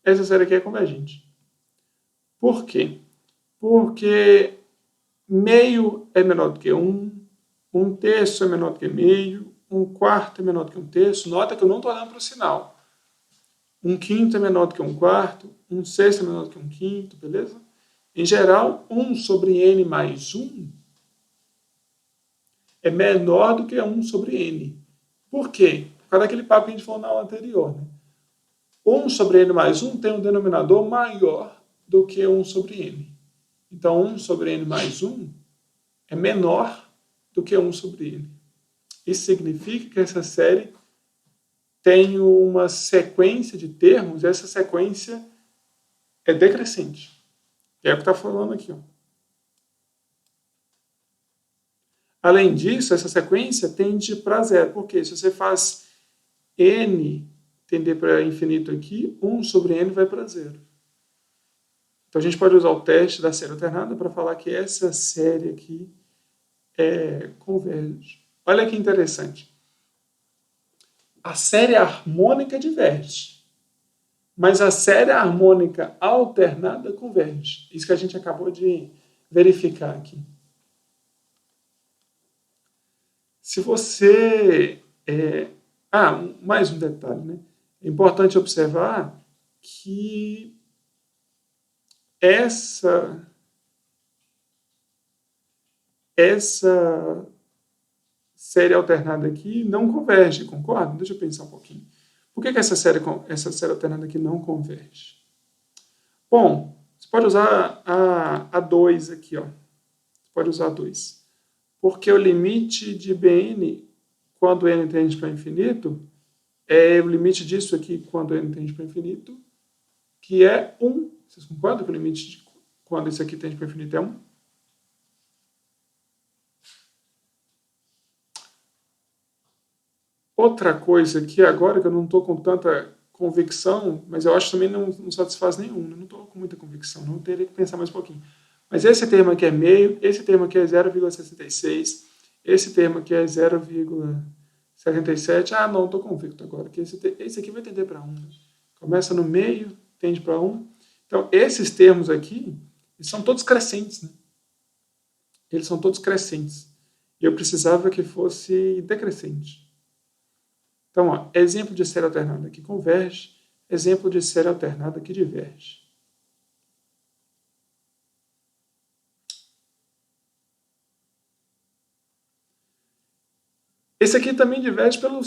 Essa série aqui é convergente. Por quê? Porque meio é menor do que 1, 1 terço é menor do que meio, 1 quarto é menor do que 1 terço. Nota que eu não estou olhando para o sinal. 1 quinto é menor do que 1 quarto, 1 sexto é menor do que 1 quinto, beleza? Em geral, 1 sobre n mais 1 é menor do que 1 sobre n. Por quê? Por causa daquele papo que a gente falou na aula anterior. Né? 1 sobre n mais 1 tem um denominador maior do que 1 sobre n. Então, 1 sobre n mais 1 é menor do que 1 sobre n. Isso significa que essa série tem uma sequência de termos, e essa sequência é decrescente. É o que está falando aqui. Ó. Além disso, essa sequência tende para zero. Por quê? Se você faz n tender para infinito aqui, 1 sobre n vai para zero. Então a gente pode usar o teste da série alternada para falar que essa série aqui converge. Olha que interessante. A série harmônica diverge, mas a série harmônica alternada converge. Isso que a gente acabou de verificar aqui. Se você... mais um detalhe, né? É importante observar que essa série alternada aqui não converge, concorda? Deixa eu pensar um pouquinho. Por que essa série alternada aqui não converge? Bom, você pode usar a 2 aqui, ó. Você pode usar a 2. Porque o limite de Bn, quando n tende para infinito, é o limite disso aqui, quando n tende para infinito, que é 1. Vocês concordam que o limite de quando isso aqui tende para infinito é 1? Outra coisa que agora que eu não estou com tanta convicção, mas eu acho que também não satisfaz nenhum, né? Não estou com muita convicção, não teria que pensar mais um pouquinho. Mas esse termo aqui é meio, esse termo aqui é 0,66, esse termo aqui é 0,77. Ah, não, estou convicto agora, que esse aqui vai tender para 1. Né? Começa no meio, tende para 1. Então, esses termos aqui, eles são todos crescentes, né? Eles são todos crescentes. E eu precisava que fosse decrescente. Então, ó, exemplo de série alternada que converge, exemplo de série alternada que diverge. Esse aqui também diverge pelo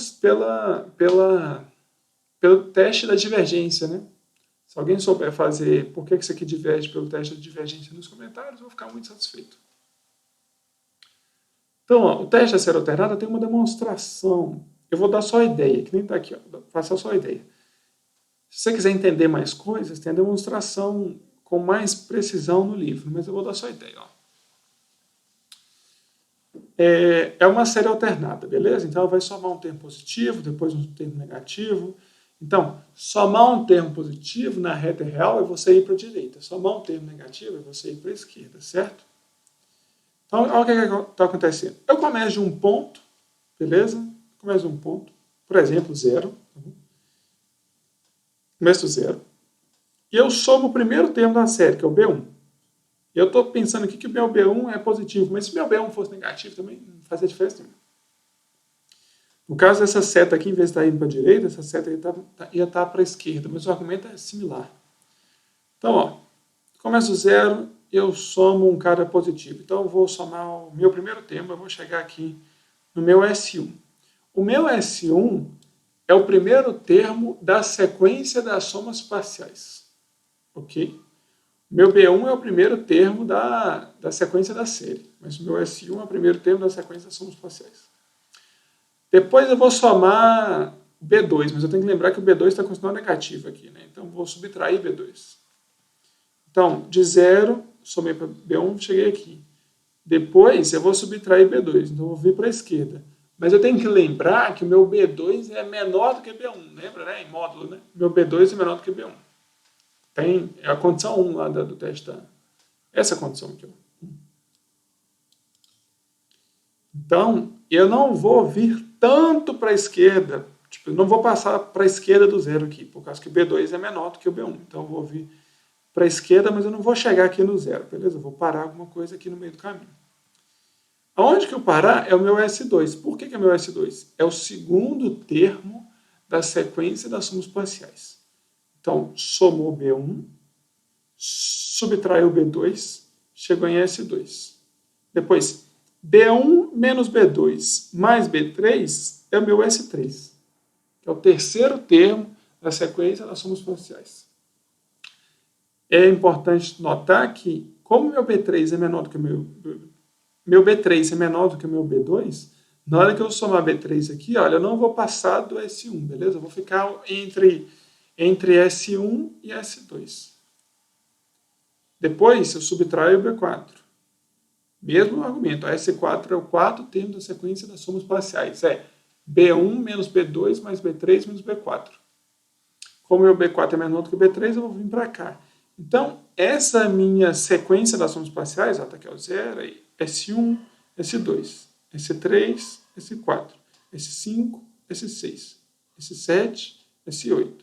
teste da divergência, né? Se alguém souber fazer por que isso aqui diverge pelo teste de divergência nos comentários, eu vou ficar muito satisfeito. Então, ó, o teste da série alternada tem uma demonstração. Eu vou dar só a ideia, que nem está aqui, ó, faça só a ideia. Se você quiser entender mais coisas, tem a demonstração com mais precisão no livro, mas eu vou dar só a ideia. Ó. É uma série alternada, beleza? Então, ela vai somar um termo positivo, depois um termo negativo. Então, somar um termo positivo na reta real é você ir para a direita. Somar um termo negativo é você ir para a esquerda, certo? Então, olha o que está acontecendo. Eu começo de um ponto, beleza? Começo de um ponto, por exemplo, 0. Começo do 0. E eu somo o primeiro termo da série, que é o B1. E eu estou pensando aqui que o meu B1 é positivo, mas se o meu B1 fosse negativo também não fazia diferença nenhuma. No caso dessa seta aqui, em vez de estar indo para a direita, essa seta ia estar para a esquerda, mas o argumento é similar. Então, ó, começo do 0, eu somo um cara positivo. Então, eu vou somar o meu primeiro termo, eu vou chegar aqui no meu S1. O meu S1 é o primeiro termo da sequência das somas parciais. Ok? Meu B1 é o primeiro termo da sequência da série, mas o meu S1 é o primeiro termo da sequência das somas parciais. Depois eu vou somar B2, mas eu tenho que lembrar que o B2 está com sinal negativo aqui, né? Então eu vou subtrair B2. Então, de 0, somei para B1, cheguei aqui. Depois eu vou subtrair B2, então eu vou vir para a esquerda. Mas eu tenho que lembrar que o meu B2 é menor do que B1, lembra, né? Em módulo, né? Meu B2 é menor do que B1. Tem a condição 1 lá do teste. Essa condição aqui. Ó. Então, eu não vou vir tanto para a esquerda. Tipo, eu não vou passar para a esquerda do 0 aqui, por causa que o B2 é menor do que o B1. Então, eu vou vir para a esquerda, mas eu não vou chegar aqui no 0, beleza? Eu vou parar alguma coisa aqui no meio do caminho. Aonde que eu parar é o meu S2. Por que é meu S2? É o segundo termo da sequência das somas parciais. Então, somou B1, subtraiu B2, chegou em S2. Depois, B1 menos B2 mais B3 é o meu S3, que é o terceiro termo da sequência das somas parciais. É importante notar que, como meu B3 é menor do que o meu B3 é menor do que o meu B2, na hora que eu somar B3 aqui, olha, eu não vou passar do S1, beleza? Eu vou ficar entre S1 e S2. Depois, eu subtraio o B4. Mesmo argumento, a S4 é o quarto termo da sequência das somas parciais. É B1 menos B2 mais B3 menos B4. Como o meu B4 é menor do que o B3, eu vou vir para cá. Então, essa minha sequência das somas parciais, ó, tá aqui, ó, 0, aí, S1, S2, S3, S4, S5, S6, S7, S8,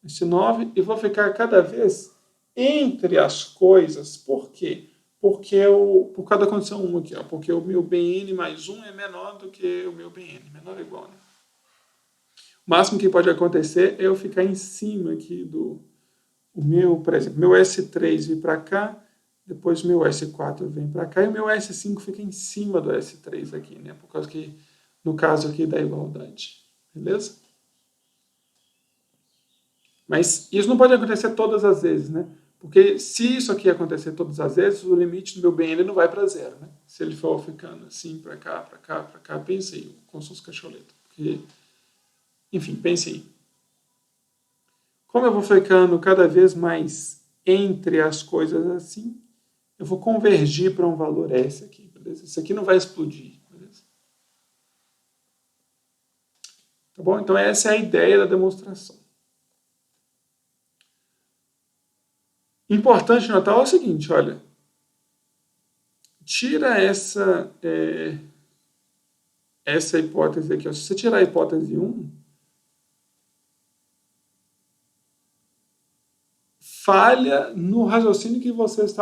S9, e vou ficar cada vez entre as coisas. Por quê? Por causa da condição 1 aqui, ó, porque o meu Bn mais 1 é menor do que o meu Bn, menor ou igual, né? O máximo que pode acontecer é eu ficar em cima aqui do meu, por exemplo, meu S3 vir para cá, depois o meu S4 vem para cá, e o meu S5 fica em cima do S3 aqui, né? Por causa que, no caso aqui da igualdade, beleza? Mas isso não pode acontecer todas as vezes, né? Porque se isso aqui acontecer todas as vezes, o limite do meu BN não vai para zero, né? Se ele for ficando assim, para cá, para cá, para cá, pense aí, como se fosse cacholeta. Porque, enfim, pense aí. Como eu vou ficando cada vez mais entre as coisas assim, eu vou convergir para um valor S aqui, beleza? Isso aqui não vai explodir, beleza? Tá bom? Então essa é a ideia da demonstração. Importante notar é o seguinte, olha, tira essa hipótese aqui. Ó. Se você tirar a hipótese 1, falha no raciocínio que vocês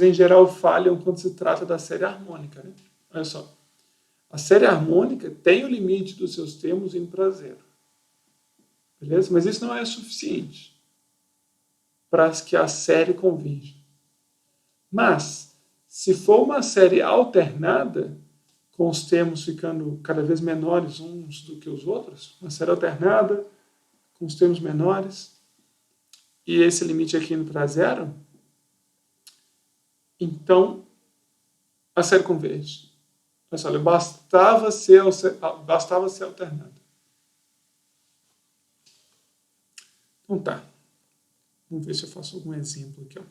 em geral falham quando se trata da série harmônica. Né? Olha só, a série harmônica tem o limite dos seus termos indo para zero. Beleza? Mas isso não é suficiente para que a série converja. Mas, se for uma série alternada, com os termos ficando cada vez menores uns do que os outros, uma série alternada, com os termos menores, e esse limite aqui indo para zero, então a série converge. Mas olha, bastava ser alternada. Então tá. Vamos ver se eu faço algum exemplo aqui. Ó.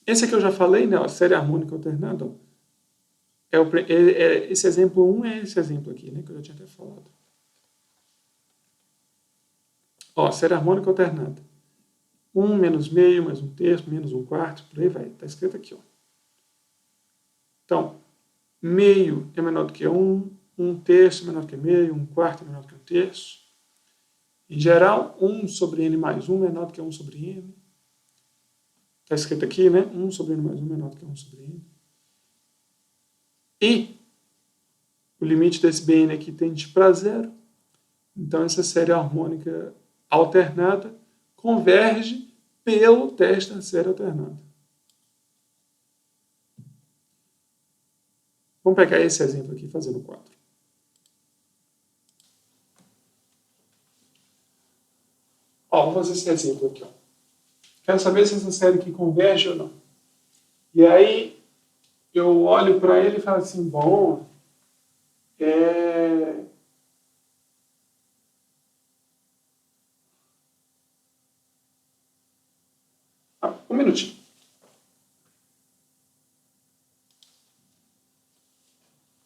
Esse aqui eu já falei, né? A série harmônica alternada. Ó. Esse exemplo 1 é esse exemplo aqui, né? Que eu já tinha até falado. Ó, série harmônica alternada. 1 menos meio, mais um terço, menos um quarto, por aí vai. Está escrito aqui, ó. Então, meio é menor do que 1, um terço é menor do que meio, um quarto é menor do que um terço. Em geral, 1 sobre n mais 1 é menor do que 1 sobre n. Está escrito aqui, né? 1 sobre n mais 1 é menor do que 1 sobre n. E o limite desse Bn aqui tende para zero. Então, essa série harmônica alternada converge pelo teste da série alternada. Vamos pegar esse exemplo aqui e fazer no quadro. Ó, vamos fazer esse exemplo aqui. Ó. Quero saber se essa série aqui converge ou não. E aí, eu olho para ele e falo assim, bom, um minutinho.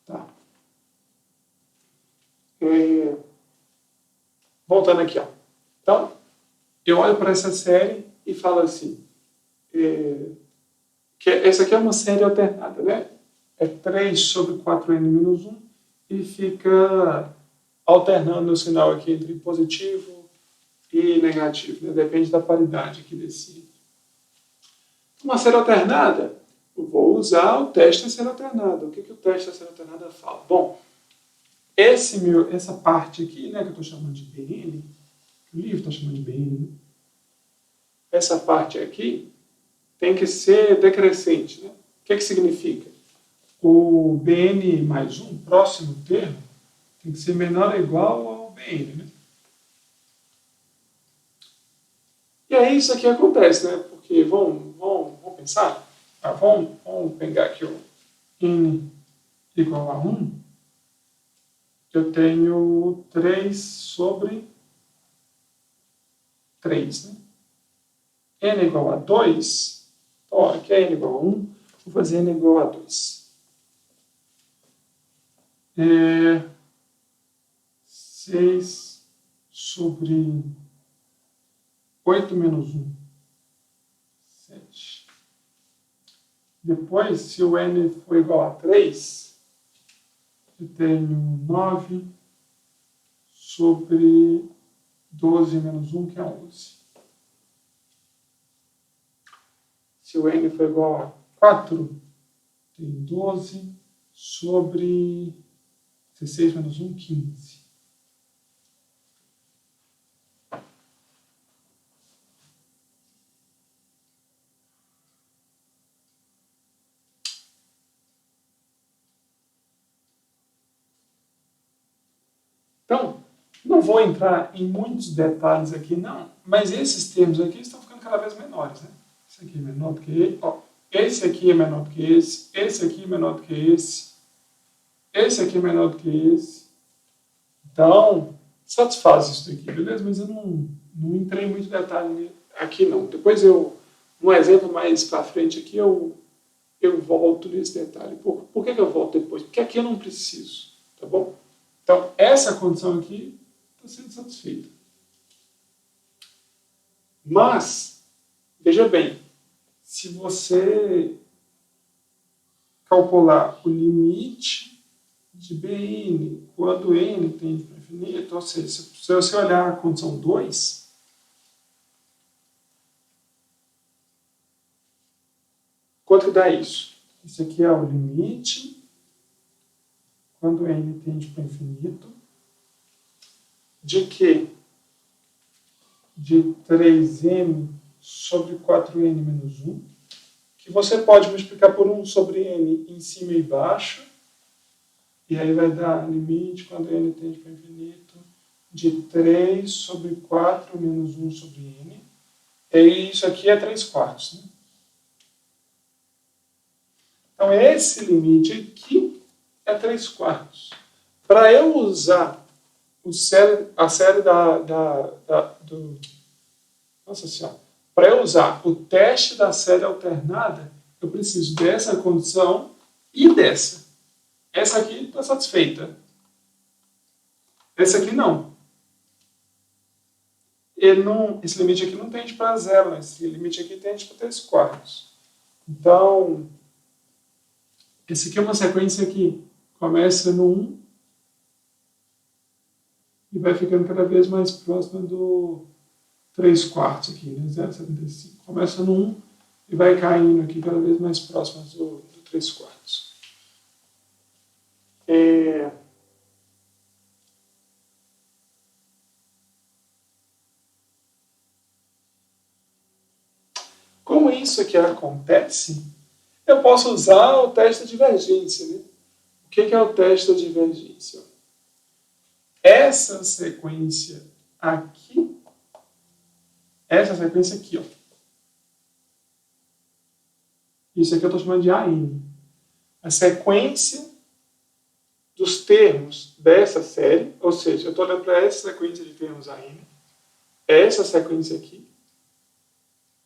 Tá. Voltando aqui, ó. Então, eu olho para essa série e falo assim, que essa aqui é uma série alternada, né? É 3 sobre 4n menos 1 e fica alternando o sinal aqui entre positivo e negativo, né? Depende da paridade aqui desse. Uma série alternada, eu vou usar o teste da série alternada. O que o teste da série alternada fala? Bom, essa parte aqui, né, que eu estou chamando de BN, que o livro está chamando de BN, né? Essa parte aqui tem que ser decrescente. Né? O que significa? O BN mais 1, próximo termo, tem que ser menor ou igual ao BN. Né? E aí isso aqui acontece, né? Porque vamos pensar, vamos pegar aqui o N igual a 1, eu tenho 3 sobre 3. Né? N igual a 2, então, aqui é N igual a 1, vou fazer N igual a 2. 6 sobre 8 menos 1, 7. Depois, se o N for igual a 3, eu tenho 9 sobre 12 menos 1, que é 11. Se o N for igual a 4, tem 12 sobre 16 menos 1, 15. Então, Não vou entrar em muitos detalhes aqui, não, mas esses termos aqui estão ficando cada vez menores, né? Esse aqui é menor do que esse aqui é menor do que esse aqui é menor do que esse aqui é menor do que esse. Então, satisfaz isso daqui, beleza? Mas eu não entrei em muito detalhe aqui, não. Depois um exemplo mais para frente aqui, eu volto nesse detalhe. Por que eu volto depois? Porque aqui eu não preciso, tá bom? Então, essa condição aqui está sendo satisfeita. Mas, veja bem, se você calcular o limite de Bn quando n tende para infinito, ou seja, se você olhar a condição 2, quanto que dá isso? Isso aqui é o limite quando n tende para infinito de quê? De 3n sobre 4n menos 1, que você pode multiplicar por 1 sobre n em cima e embaixo, e aí vai dar limite quando n tende para infinito de 3 sobre 4 menos 1 sobre n. E isso aqui é 3 quartos, né? Então, esse limite aqui é 3 quartos. Para eu usar a série do... Nossa Senhora. Para eu usar o teste da série alternada, eu preciso dessa condição e dessa. Essa aqui está satisfeita. Essa aqui não. Esse limite aqui não tende para zero. Esse limite aqui tende para 3 quartos. Então, esse aqui é uma sequência que começa no 1 e vai ficando cada vez mais próxima do 3 quartos aqui, né? 0,75. Começa no 1 e vai caindo aqui cada vez mais próximo do 3 quartos. Como isso aqui acontece, eu posso usar o teste de divergência, né? O que é o teste de divergência? Essa sequência aqui, ó. Isso aqui eu estou chamando de AN. A sequência dos termos dessa série, ou seja, eu estou olhando para essa sequência de termos AN, essa sequência aqui,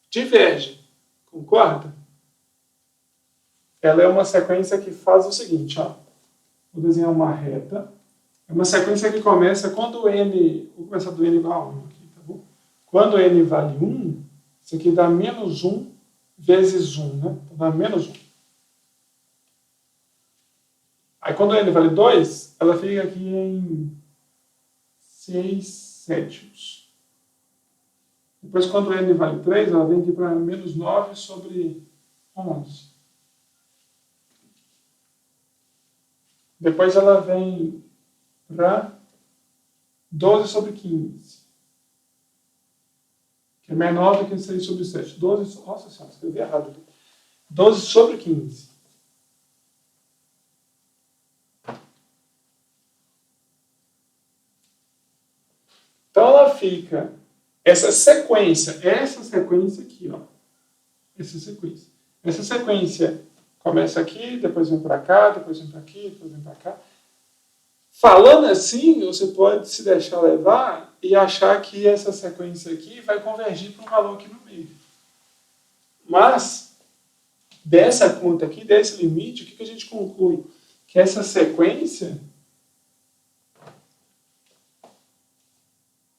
diverge. Concorda? Ela é uma sequência que faz o seguinte, ó. Vou desenhar uma reta. É uma sequência que começa quando n... Vou começar do n igual a 1 aqui, tá bom? Quando n vale 1, isso aqui dá menos 1 vezes 1, né? Então dá menos 1. Aí quando n vale 2, ela fica aqui em 6 sétimos. Depois quando n vale 3, ela vem aqui para menos 9 sobre 11. Depois ela vem para 12 sobre 15. Que é menor do que 6 sobre 7. 12, nossa senhora, escrevi errado ali. 12 sobre 15. Então ela fica, essa sequência aqui, ó. Essa sequência começa aqui, depois vem para cá, depois vem para aqui, depois vem para cá. Falando assim, você pode se deixar levar e achar que essa sequência aqui vai convergir para um valor aqui no meio. Mas, dessa conta aqui, desse limite, o que a gente conclui? Que essa sequência,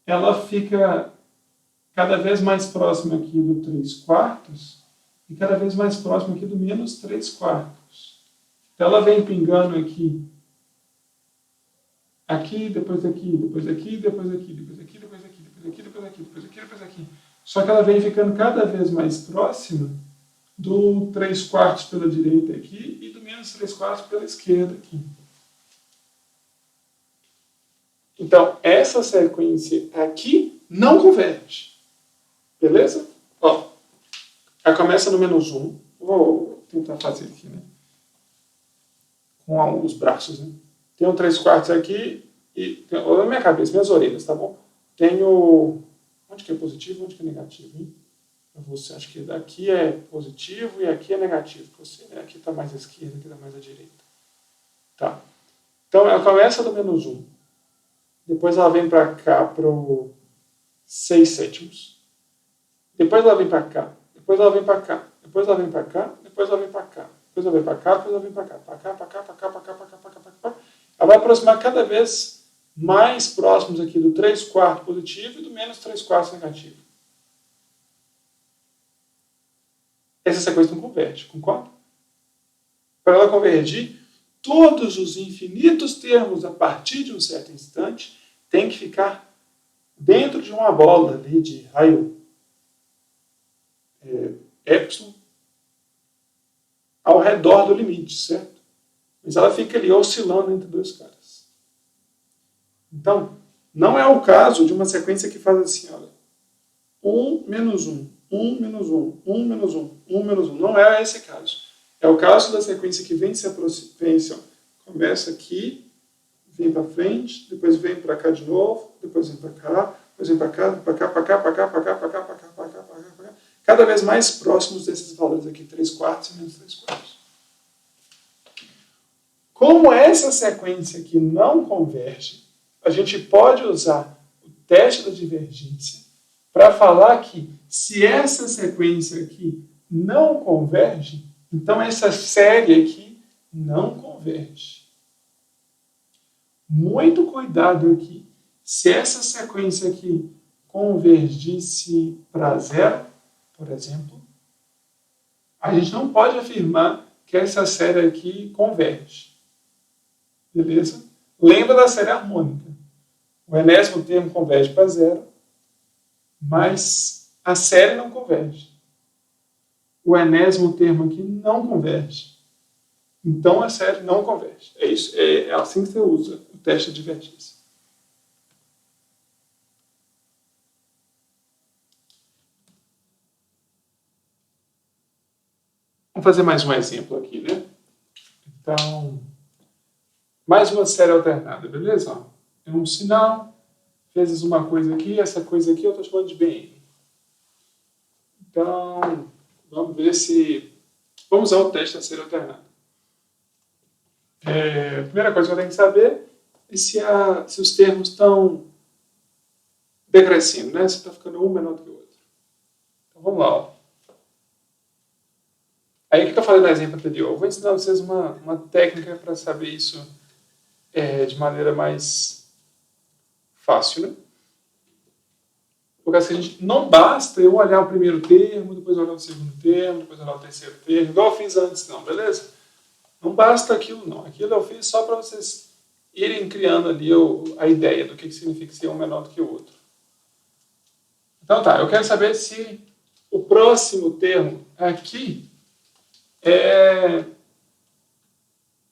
ela fica cada vez mais próxima aqui do 3 quartos e cada vez mais próxima aqui do menos 3 quartos. Então, ela vem pingando aqui, depois aqui, depois aqui, depois aqui, depois aqui, depois aqui, depois aqui, depois aqui, depois aqui, depois aqui. Só que ela vem ficando cada vez mais próxima do 3 quartos pela direita aqui e do menos 3 quartos pela esquerda aqui. Então, essa sequência aqui não converge. Beleza? Ó, ela começa no menos 1. Vou tentar fazer aqui, né? Com os braços, né? Tem um 3 quartos aqui Olha na minha cabeça, minhas orelhas, tá bom? Tenho... Onde que é positivo e onde que é negativo, hein? Você acha que daqui é positivo e aqui é negativo. Você, né? Aqui está mais à esquerda, aqui está mais à direita. Tá. Então, ela começa do menos 1. Depois ela vem para cá para o 6 sétimos. Depois ela vem para cá. Depois ela vem para cá. Depois ela vem para cá. Depois ela vem para cá. Depois ela vem para cá. Depois ela vem para cá. Para cá, para cá, para cá, para cá, para cá, para cá, para cá. Ela vai aproximar cada vez mais próximos aqui do 3/4 positivo e do menos 3/4 negativo. Essa sequência não converge, concorda? Para ela convergir, todos os infinitos termos a partir de um certo instante têm que ficar dentro de uma bola ali de raio epsilon ao redor do limite, certo? Mas ela fica ali oscilando entre dois caras. Então, não é o caso de uma sequência que faz assim, olha, 1 menos 1, 1 menos 1, 1 menos 1, 1 menos 1. Não é esse caso. É o caso da sequência que vem se aproximando. Começa aqui, vem para frente, depois vem para cá de novo, depois vem para cá, depois vem para cá, para cá, para cá, para cá, para cá, para cá, para cá, para cá, para cá, para cá. Cada vez mais próximos desses valores aqui, 3/4 e menos 3/4. Como essa sequência aqui não converge, a gente pode usar o teste da divergência para falar que se essa sequência aqui não converge, então essa série aqui não converge. Muito cuidado aqui. Se essa sequência aqui convergisse para 0, por exemplo, a gente não pode afirmar que essa série aqui converge. Beleza? Lembra da série harmônica. O enésimo termo converge para 0, mas a série não converge. O enésimo termo aqui não converge. Então a série não converge. É isso. É assim que você usa o teste de divergência. Vamos fazer mais um exemplo aqui, né? Então, mais uma série alternada, beleza? É um sinal, vezes uma coisa aqui, essa coisa aqui eu estou chamando de BN. Então, vamos ver se... Vamos usar o teste da série alternada. A primeira coisa que eu tenho que saber é se os termos estão decrescendo, né? Se está ficando um menor do que o outro. Então, vamos lá. Ó. Aí, o que eu falei no exemplo anterior? Eu vou ensinar vocês uma técnica para saber isso de maneira mais fácil, né? Porque assim, não basta eu olhar o primeiro termo, depois olhar o segundo termo, depois olhar o terceiro termo, igual eu fiz antes, não, beleza? Não basta aquilo, não. Aquilo eu fiz só para vocês irem criando ali a ideia do que significa ser um menor do que o outro. Então tá, eu quero saber se o próximo termo aqui é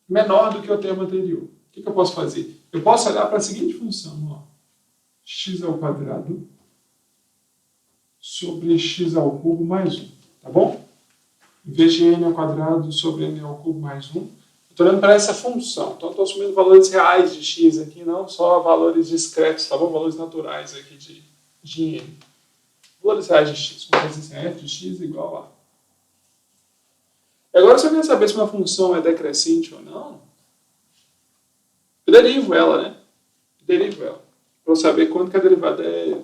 menor do que o termo anterior. O que eu posso fazer? Eu posso olhar para a seguinte função, ó, x ao quadrado sobre x ao cubo mais 1, tá bom? Em vez de n ao quadrado sobre n ao cubo mais 1, estou olhando para essa função. Então, estou assumindo valores reais de x aqui, não só valores discretos, tá bom? Valores naturais aqui de n. Valores reais de x. Vamos fazer assim, f de x igual a... Agora, se eu quero saber se uma função é decrescente ou não, eu derivo ela, né? Derivo ela. Para eu saber quanto que a derivada é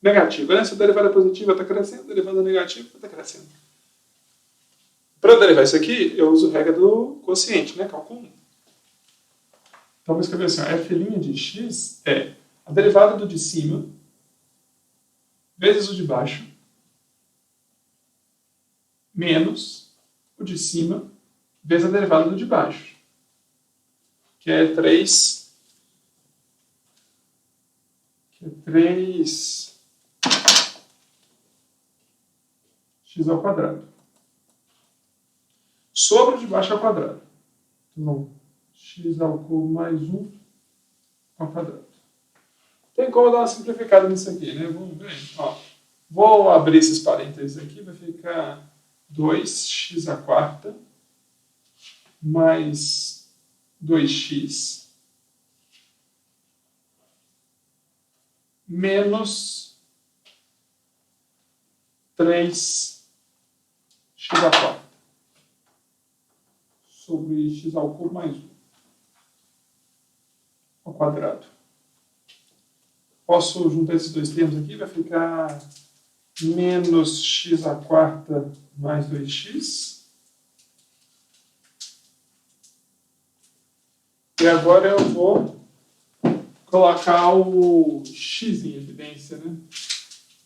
negativa, né? Se a derivada é positiva, está crescendo. A derivada é negativa, está crescendo. Para eu derivar isso aqui, eu uso a regra do quociente, né? Cálculo 1. Então, vou escrever assim, f' de x é a derivada do de cima vezes o de baixo menos o de cima vezes a derivada do de baixo, que é 3 x ao quadrado. Sobre o de baixo ao quadrado. Então, x ao cubo mais 1 ao quadrado. Tem como dar uma simplificada nisso aqui, né? Vamos ver. Ó, vou abrir esses parênteses aqui, vai ficar 2x à quarta mais 2x menos 3x à quarta sobre x ao cubo mais 1 ao quadrado. Posso juntar esses dois termos aqui, vai ficar menos x à quarta mais 2x. E agora eu vou colocar o x em evidência, né?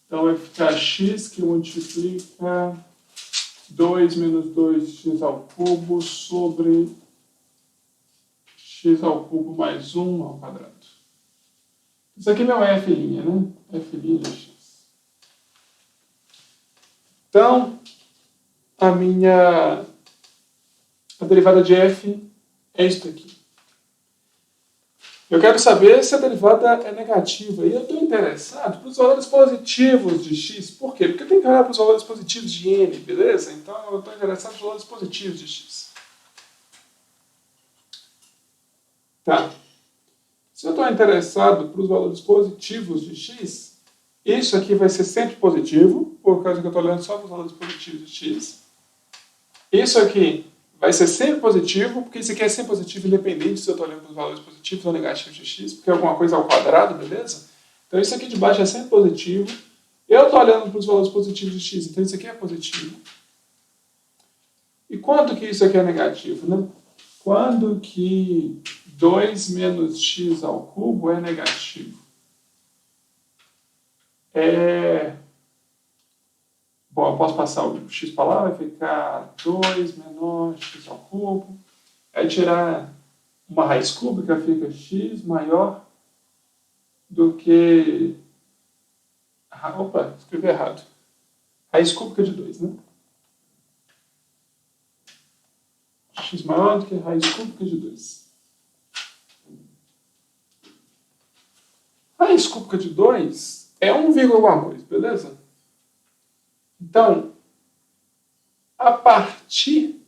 Então vai ficar x que multiplica 2 menos 2x ao cubo sobre x ao cubo mais 1 ao quadrado. Isso aqui não é f', né? F' de x. Então, a derivada de f é isso aqui. Eu quero saber se a derivada é negativa. E eu estou interessado para os valores positivos de x. Por quê? Porque eu tenho que olhar para os valores positivos de n, beleza? Então eu estou interessado nos valores positivos de x. Tá. Se eu estou interessado para os valores positivos de x, isso aqui vai ser sempre positivo, por causa que eu estou olhando só para os valores positivos de x. Isso aqui vai ser sempre positivo, porque isso aqui é sempre positivo independente se eu estou olhando para os valores positivos ou negativos de x, porque é alguma coisa ao quadrado, beleza? Então isso aqui de baixo é sempre positivo. Eu estou olhando para os valores positivos de x, então isso aqui é positivo. E quando que isso aqui é negativo, né? Quando que 2 menos x ao cubo é negativo? Bom, eu posso passar o x para lá, vai ficar 2 menor x ao cubo. Aí tirar uma raiz cúbica, fica x maior do que... Opa, escrevi errado. Raiz cúbica de 2, né? X maior do que raiz cúbica de 2. Raiz cúbica de 2 é 1, alguma coisa, beleza? Então, a partir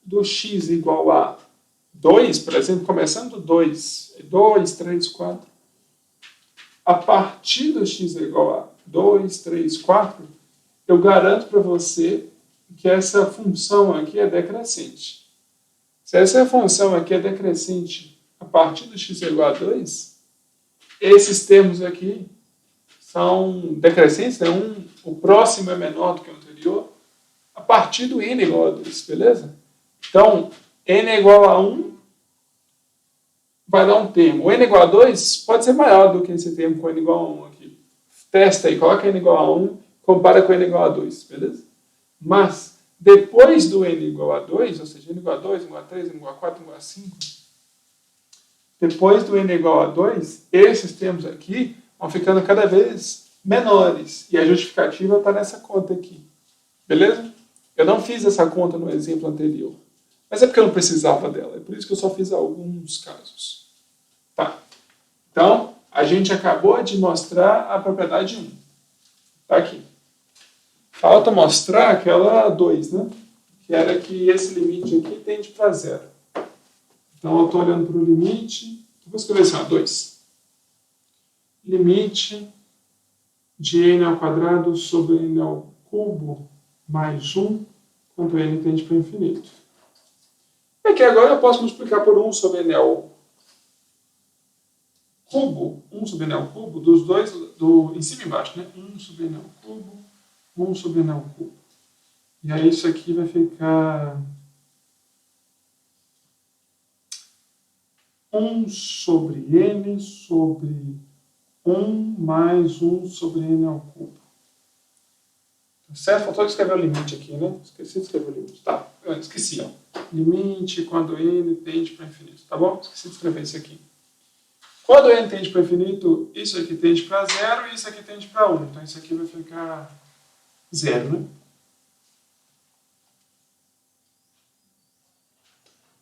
do x igual a 2, por exemplo, começando do 2, 2, 3, 4, a partir do x igual a 2, 3, 4, eu garanto para você que essa função aqui é decrescente. Se essa função aqui é decrescente a partir do x igual a 2, esses termos aqui são decrescentes, né? O próximo é menor do que o anterior, a partir do n igual a 2, beleza? Então, n é igual a 1 vai dar um termo. O n igual a 2 pode ser maior do que esse termo com n igual a 1 aqui. Testa aí, coloca n igual a 1, compara com n igual a 2, beleza? Mas, depois do n igual a 2, ou seja, n igual a 2, n igual a 3, n igual a 4, n igual a 5, depois do n igual a 2, esses termos aqui vão ficando cada vez menores. E a justificativa está nessa conta aqui. Beleza? Eu não fiz essa conta no exemplo anterior. Mas é porque eu não precisava dela. É por isso que eu só fiz alguns casos. Tá. Então, a gente acabou de mostrar a propriedade 1. Tá aqui. Falta mostrar aquela 2, né? Que era que esse limite aqui tende para 0. Então, eu estou olhando para o limite. Vou escrever assim, ó, 2. Limite de n ao quadrado sobre n ao cubo mais 1, quando n tende para infinito. É que agora eu posso multiplicar por 1 sobre n ao cubo, 1 sobre n ao cubo, dos dois, em cima e embaixo, né? 1 sobre n ao cubo, 1 sobre n ao cubo. E aí isso aqui vai ficar 1 sobre n sobre 1 mais 1 sobre n ao cubo. Certo? Faltou escrever o limite aqui, né? Esqueci de escrever o limite. Tá, eu esqueci, ó. Limite quando n tende para infinito. Tá bom? Esqueci de escrever isso aqui. Quando n tende para infinito, isso aqui tende para 0 e isso aqui tende para 1. Então isso aqui vai ficar 0, né?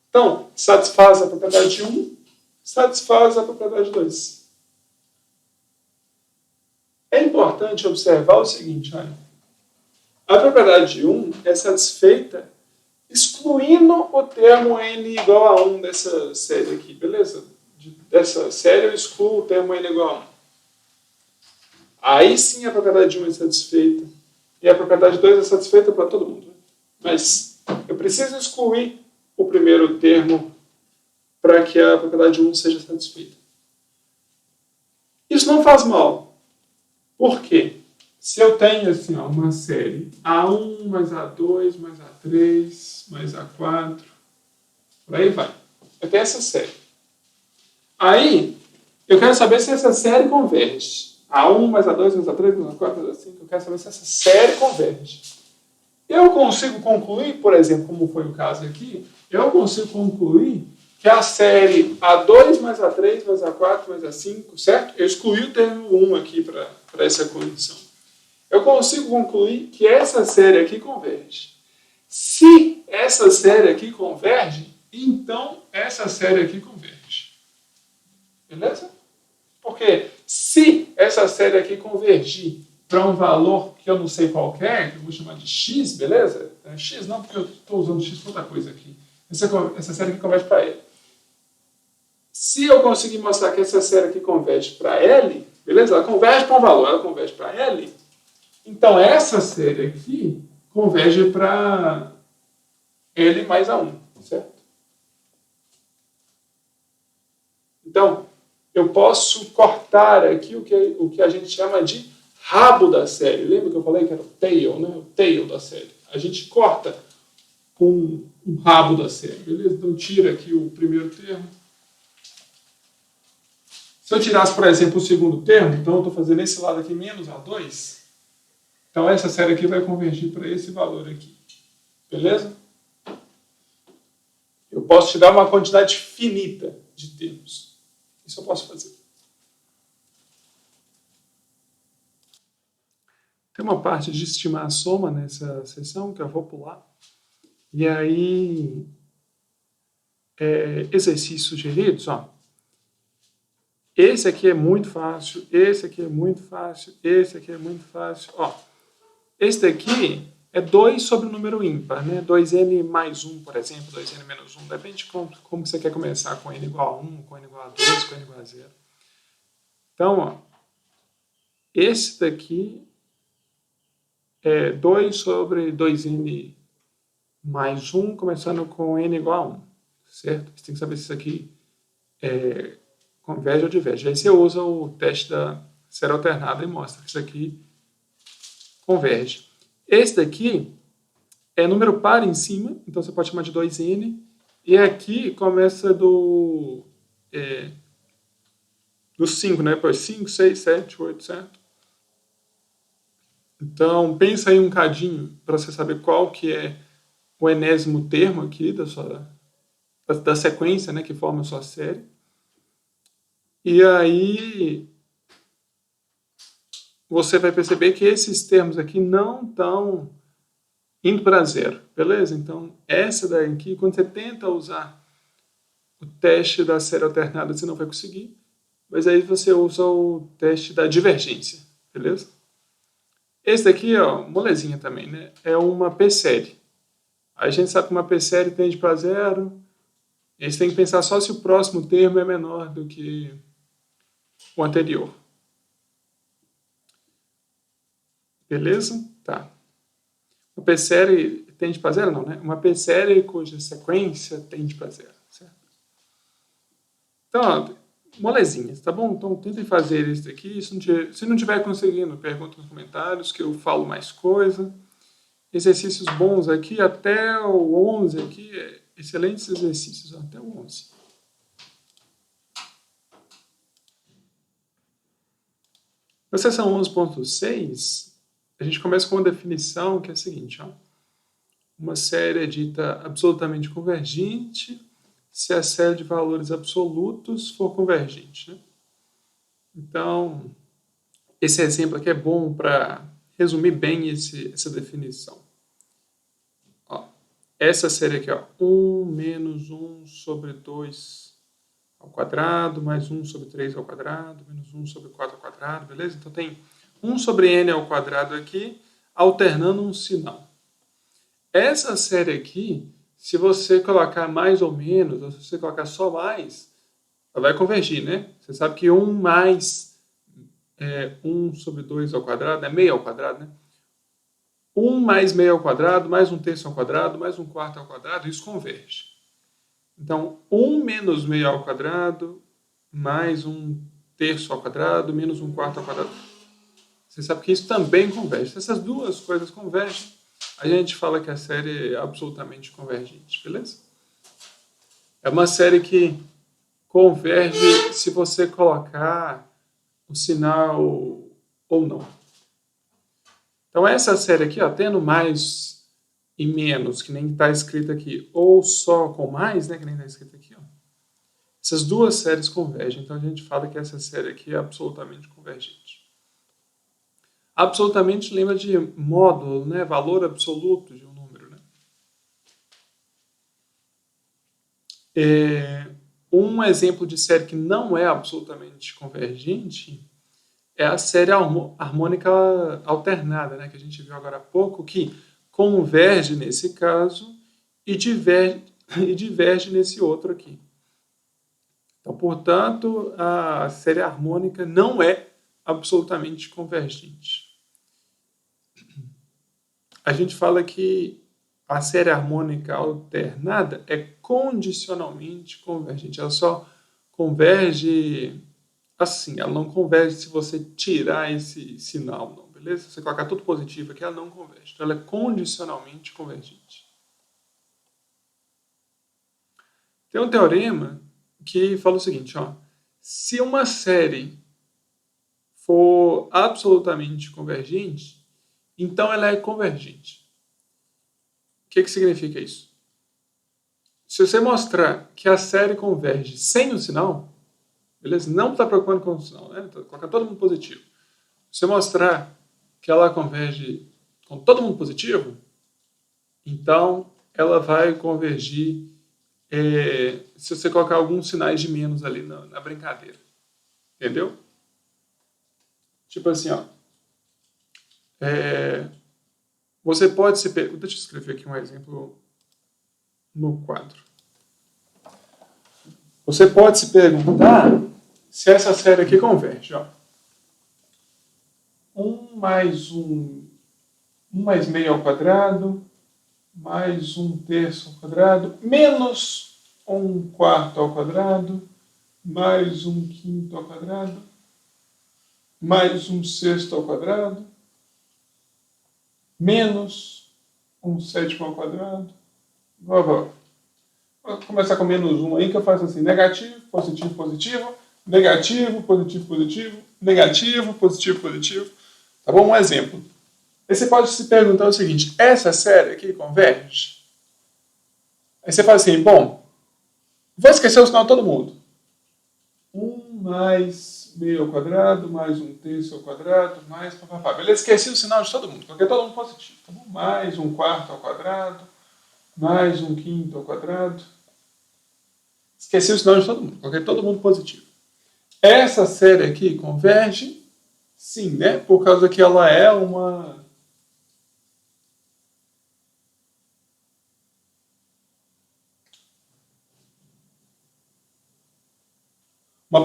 Então, satisfaz a propriedade 1, satisfaz a propriedade 2. É importante observar o seguinte, olha. A propriedade 1 é satisfeita excluindo o termo n igual a 1 dessa série aqui, beleza? Dessa série eu excluo o termo n igual a 1. Aí sim a propriedade de 1 é satisfeita. E a propriedade de 2 é satisfeita para todo mundo. Mas eu preciso excluir o primeiro termo para que a propriedade de 1 seja satisfeita. Isso não faz mal. Por quê? Se eu tenho assim, ó, uma série A1 mais A2 mais A3 mais A4, por aí vai. Eu tenho essa série. Aí, eu quero saber se essa série converge. A1 mais A2 mais A3 mais A4 mais A5. Eu quero saber se essa série converge. Eu consigo concluir, por exemplo, como foi o caso aqui, eu consigo concluir que a série A2 mais A3 mais A4 mais A5, certo? Eu excluí o termo 1 aqui para essa condição. Eu consigo concluir que essa série aqui converge. Se essa série aqui converge, então essa série aqui converge. Beleza? Porque se essa série aqui convergir para um valor que eu não sei qual é, que eu vou chamar de x, beleza? X não, porque eu estou usando x para outra coisa aqui. Essa série aqui converge para L. Se eu conseguir mostrar que essa série aqui converge para L, beleza? Ela converge para um valor, ela converge para L. Então, essa série aqui converge para L mais A1, certo? Então, eu posso cortar aqui o que a gente chama de rabo da série. Lembra que eu falei que era o tail, né? O tail da série. A gente corta com o rabo da série, beleza? Então, tira aqui o primeiro termo. Se eu tirasse, por exemplo, o segundo termo, então eu estou fazendo esse lado aqui menos A2, então essa série aqui vai convergir para esse valor aqui. Beleza? Eu posso te dar uma quantidade finita de termos. Isso eu posso fazer. Tem uma parte de estimar a soma nessa seção que eu vou pular. E aí, exercícios sugeridos, ó. Esse aqui é muito fácil, esse aqui é muito fácil, esse aqui é muito fácil. Ó, esse daqui é 2 sobre o número ímpar, né? 2n mais 1, por exemplo, 2n menos 1. Depende de como você quer começar, com n igual a 1, com n igual a 2, com n igual a 0. Então, ó, esse daqui é 2 sobre 2n mais 1, começando com n igual a 1, certo? Você tem que saber se isso aqui converge ou diverge. Aí você usa o teste da série alternada e mostra que isso aqui converge. Esse daqui é número par em cima, então você pode chamar de 2n, e aqui começa do 5, né? Por 5, 6, 7, 8, certo? Então, pensa aí um cadinho para você saber qual que é o enésimo termo aqui da sequência, né, que forma a sua série. E aí você vai perceber que esses termos aqui não estão indo para zero, beleza? Então, essa daqui, quando você tenta usar o teste da série alternada, você não vai conseguir, mas aí você usa o teste da divergência, beleza? Esse daqui, ó, molezinha também, né? É uma p-série. A gente sabe que uma p-série tende para zero, e você tem que pensar só se o próximo termo é menor do que o anterior. Beleza? Tá. Uma p-série tende para zero? Não, né? Uma p-série cuja sequência tende para zero, certo? Então, ó, molezinhas, tá bom? Então, tentem fazer isso daqui. Se não tiver conseguindo, pergunta nos comentários que eu falo mais coisa. Exercícios bons aqui, até o 11 aqui, excelentes exercícios, até o 11. Na seção 11.6, a gente começa com uma definição que é a seguinte, ó. Uma série é dita absolutamente convergente se a série de valores absolutos for convergente, né? Então, esse exemplo aqui é bom para resumir bem essa definição. Ó, essa série aqui, ó, 1 menos 1 sobre 2 ao quadrado, mais 1 sobre 3 ao quadrado, menos 1 sobre 4 ao quadrado, beleza? Então tem 1 sobre n ao quadrado aqui, alternando um sinal. Essa série aqui, se você colocar mais ou menos, ou se você colocar só mais, ela vai convergir, né? Você sabe que 1 mais 1 sobre 2 ao quadrado, meio ao quadrado, né? 1 mais meio ao quadrado, mais 1/3 ao quadrado, mais 1/4 ao quadrado, isso converge. Então, 1 menos meio ao quadrado, mais 1/3 ao quadrado, menos 1/4 ao quadrado. Você sabe que isso também converge. Se essas duas coisas convergem, a gente fala que a série é absolutamente convergente, beleza? É uma série que converge se você colocar o sinal ou não. Então, essa série aqui, ó, tendo mais e menos, que nem está escrito aqui, ou só com mais, né, que nem está escrito aqui, ó. Essas duas séries convergem, então a gente fala que essa série aqui é absolutamente convergente. Absolutamente lembra de módulo, né, valor absoluto de um número, né? Um exemplo de série que não é absolutamente convergente é a série harmônica alternada, né, que a gente viu agora há pouco, que converge nesse caso e diverge nesse outro aqui. Então, portanto, a série harmônica não é absolutamente convergente. A gente fala que a série harmônica alternada é condicionalmente convergente. Ela só converge assim, ela não converge se você tirar esse sinal, não, beleza? Se você colocar tudo positivo aqui, ela não converge. Então, ela é condicionalmente convergente. Tem um teorema que fala o seguinte, ó. Se uma série for absolutamente convergente, então ela é convergente. O que significa isso? Se você mostrar que a série converge sem o sinal, beleza? Não está preocupando com o sinal, né? Coloca todo mundo positivo. Se você mostrar que ela converge com todo mundo positivo, então ela vai convergir se você colocar alguns sinais de menos ali na brincadeira. Entendeu? Tipo assim, ó. Você pode se perguntar. Deixa eu escrever aqui um exemplo no quadro. Você pode se perguntar se essa série aqui converge, ó. 1 mais meio ao quadrado, mais 1/3 ao quadrado, menos 1/4 ao quadrado, mais 1/5 ao quadrado, mais 1/6 ao quadrado, menos 1/7 ao quadrado. Vou começar com menos 1 aí, que eu faço assim, negativo, positivo, positivo, negativo, positivo, positivo, negativo, positivo, positivo. Tá bom? Um exemplo. Aí você pode se perguntar o seguinte, essa série aqui converge? Aí você fala assim, bom, vou esquecer o sinal de todo mundo. 1 mais meio ao quadrado, mais 1/3 ao quadrado, mais papapá. Beleza? Esqueci o sinal de todo mundo, coloquei todo mundo positivo. Tá bom? Mais 1/4 ao quadrado, mais 1/5 ao quadrado. Esqueci o sinal de todo mundo, coloquei todo mundo positivo. Essa série aqui converge? Sim, né? Por causa que ela é uma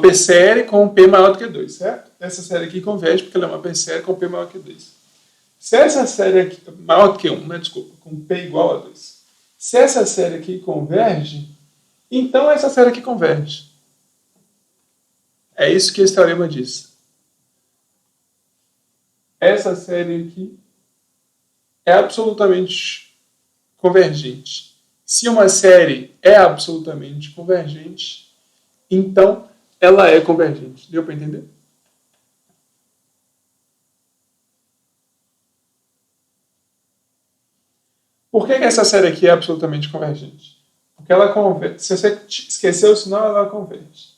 p-série com P maior do que 2, certo? Essa série aqui converge porque ela é uma p-série com P maior que 2. Se essa série aqui, maior do que 1, né? Desculpa, com P igual a 2. Se essa série aqui converge, então essa série aqui converge. É isso que esse teorema diz. Essa série aqui é absolutamente convergente. Se uma série é absolutamente convergente, então ela é convergente. Deu para entender? Por que essa série aqui é absolutamente convergente? Porque ela converge. Se você esqueceu o sinal, ela converge.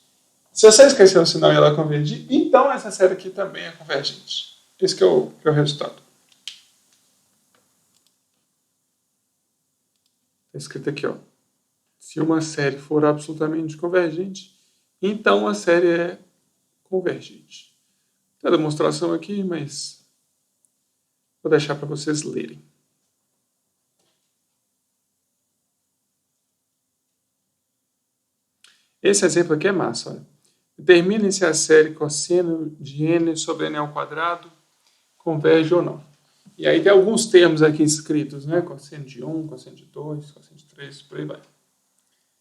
Se você esqueceu o sinal e ela converge, então essa série aqui também é convergente. Esse que é o resultado. Está escrito aqui, ó. Se uma série for absolutamente convergente, então a série é convergente. Tem a demonstração aqui, mas vou deixar para vocês lerem. Esse exemplo aqui é massa, olha. Determine se a série cosseno de n sobre n ao quadrado converge ou não. E aí tem alguns termos aqui escritos, né? Cosseno de 1, cosseno de 2, cosseno de 3, por aí vai.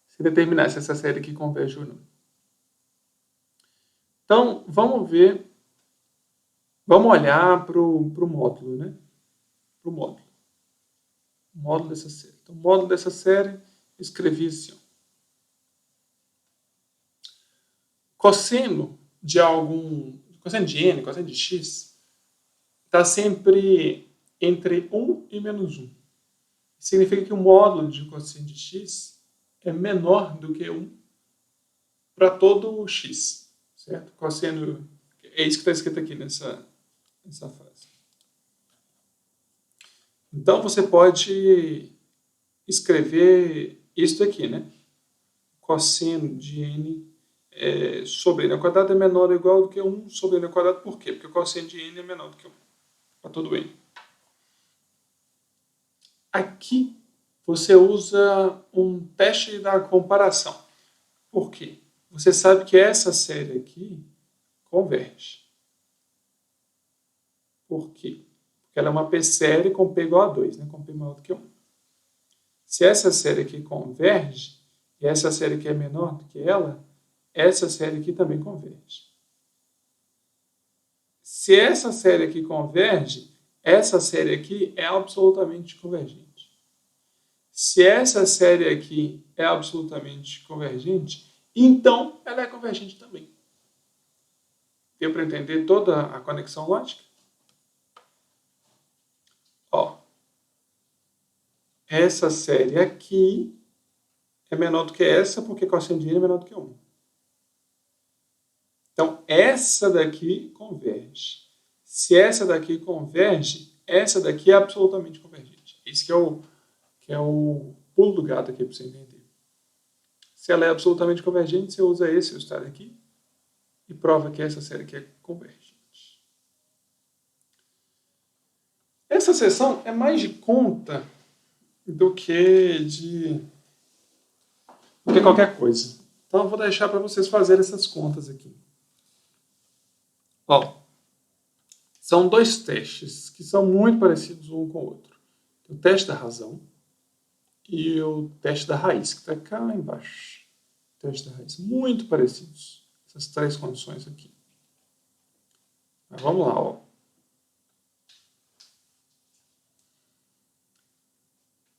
Se determinar se essa série aqui converge ou não. Então, vamos ver, vamos olhar para o módulo, né? Para o módulo. O módulo dessa série. Então, o módulo dessa série, escrevi assim. Cosseno de cosseno de n, cosseno de x, está sempre entre 1 e menos 1. Significa que o módulo de cosseno de x é menor do que 1 para todo o x, certo? Cosseno, é isso que está escrito aqui nessa frase. Então, você pode escrever isso aqui, né? Cosseno de n sobre n ao quadrado é menor ou igual do que 1 sobre n ao quadrado. Por quê? Porque o cosseno de n é menor do que 1 para todo n. Aqui, você usa um teste da comparação. Por quê? Você sabe que essa série aqui converge. Por quê? Porque ela é uma p-série com p igual a 2, né? Com p maior do que 1. Se essa série aqui converge, e essa série aqui é menor do que ela, essa série aqui também converge. Se essa série aqui converge, essa série aqui é absolutamente convergente. Se essa série aqui é absolutamente convergente, então ela é convergente também. Deu para entender toda a conexão lógica? Ó, essa série aqui é menor do que essa, porque cosseno de n é menor do que 1. Então, essa daqui converge. Se essa daqui converge, essa daqui é absolutamente convergente. Esse que é o pulo do gato aqui para você entender. Se ela é absolutamente convergente, você usa esse resultado aqui e prova que essa série aqui é convergente. Essa seção é mais de conta do que qualquer coisa. Então, eu vou deixar para vocês fazerem essas contas aqui. Ó, são dois testes que são muito parecidos um com o outro. O teste da razão e o teste da raiz, que está cá embaixo. O teste da raiz. Muito parecidos. Essas três condições aqui. Mas vamos lá, ó.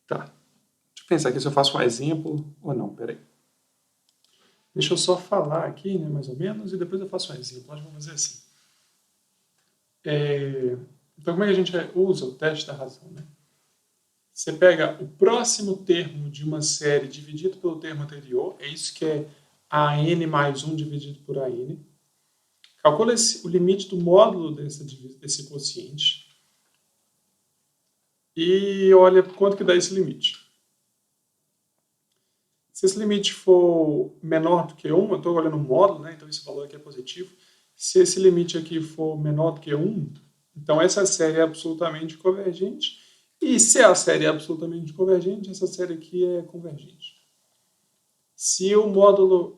Tá. Deixa eu pensar aqui se eu faço um exemplo ou não. Peraí. Deixa eu só falar aqui, né, mais ou menos, e depois eu faço um exemplo. Nós vamos fazer assim. Então, como é que a gente usa o teste da razão, né? Você pega o próximo termo de uma série dividido pelo termo anterior, é isso que é AN mais 1 dividido por AN. Calcula o limite do módulo desse quociente e olha quanto que dá esse limite. Se esse limite for menor do que 1, eu estou olhando o módulo, né? Então esse valor aqui é positivo. Se esse limite aqui for menor do que 1, então essa série é absolutamente convergente. E se a série é absolutamente convergente, essa série aqui é convergente. Se o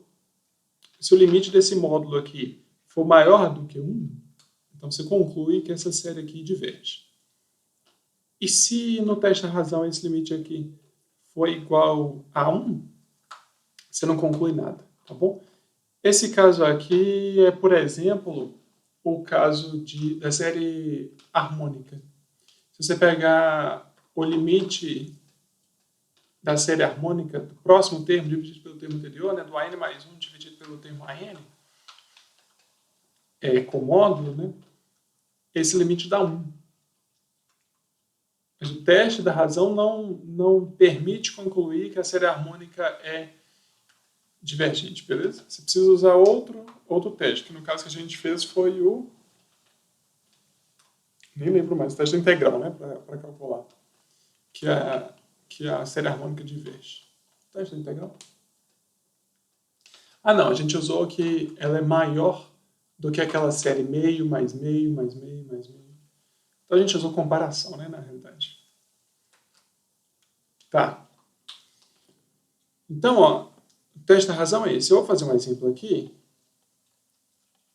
limite desse módulo aqui for maior do que 1, então você conclui que essa série aqui diverge. E se no teste da razão esse limite aqui for igual a 1, você não conclui nada, tá bom? Esse caso aqui é, por exemplo, o caso da série harmônica. Se você pegar o limite da série harmônica do próximo termo dividido pelo termo anterior, né, do AN mais 1 dividido pelo termo AN, com módulo, né, esse limite dá 1. Mas o teste da razão não permite concluir que a série harmônica é divergente, beleza? Você precisa usar outro teste, que no caso que a gente fez foi o... Nem lembro mais, o teste integral, né, para calcular. Que a série harmônica diverge. Teste integral? Ah, não, a gente usou que ela é maior do que aquela série meio, mais meio, mais meio, mais meio. Então a gente usou comparação, né, na realidade. Tá. Então, ó, o teste da razão é esse. Eu vou fazer um exemplo aqui.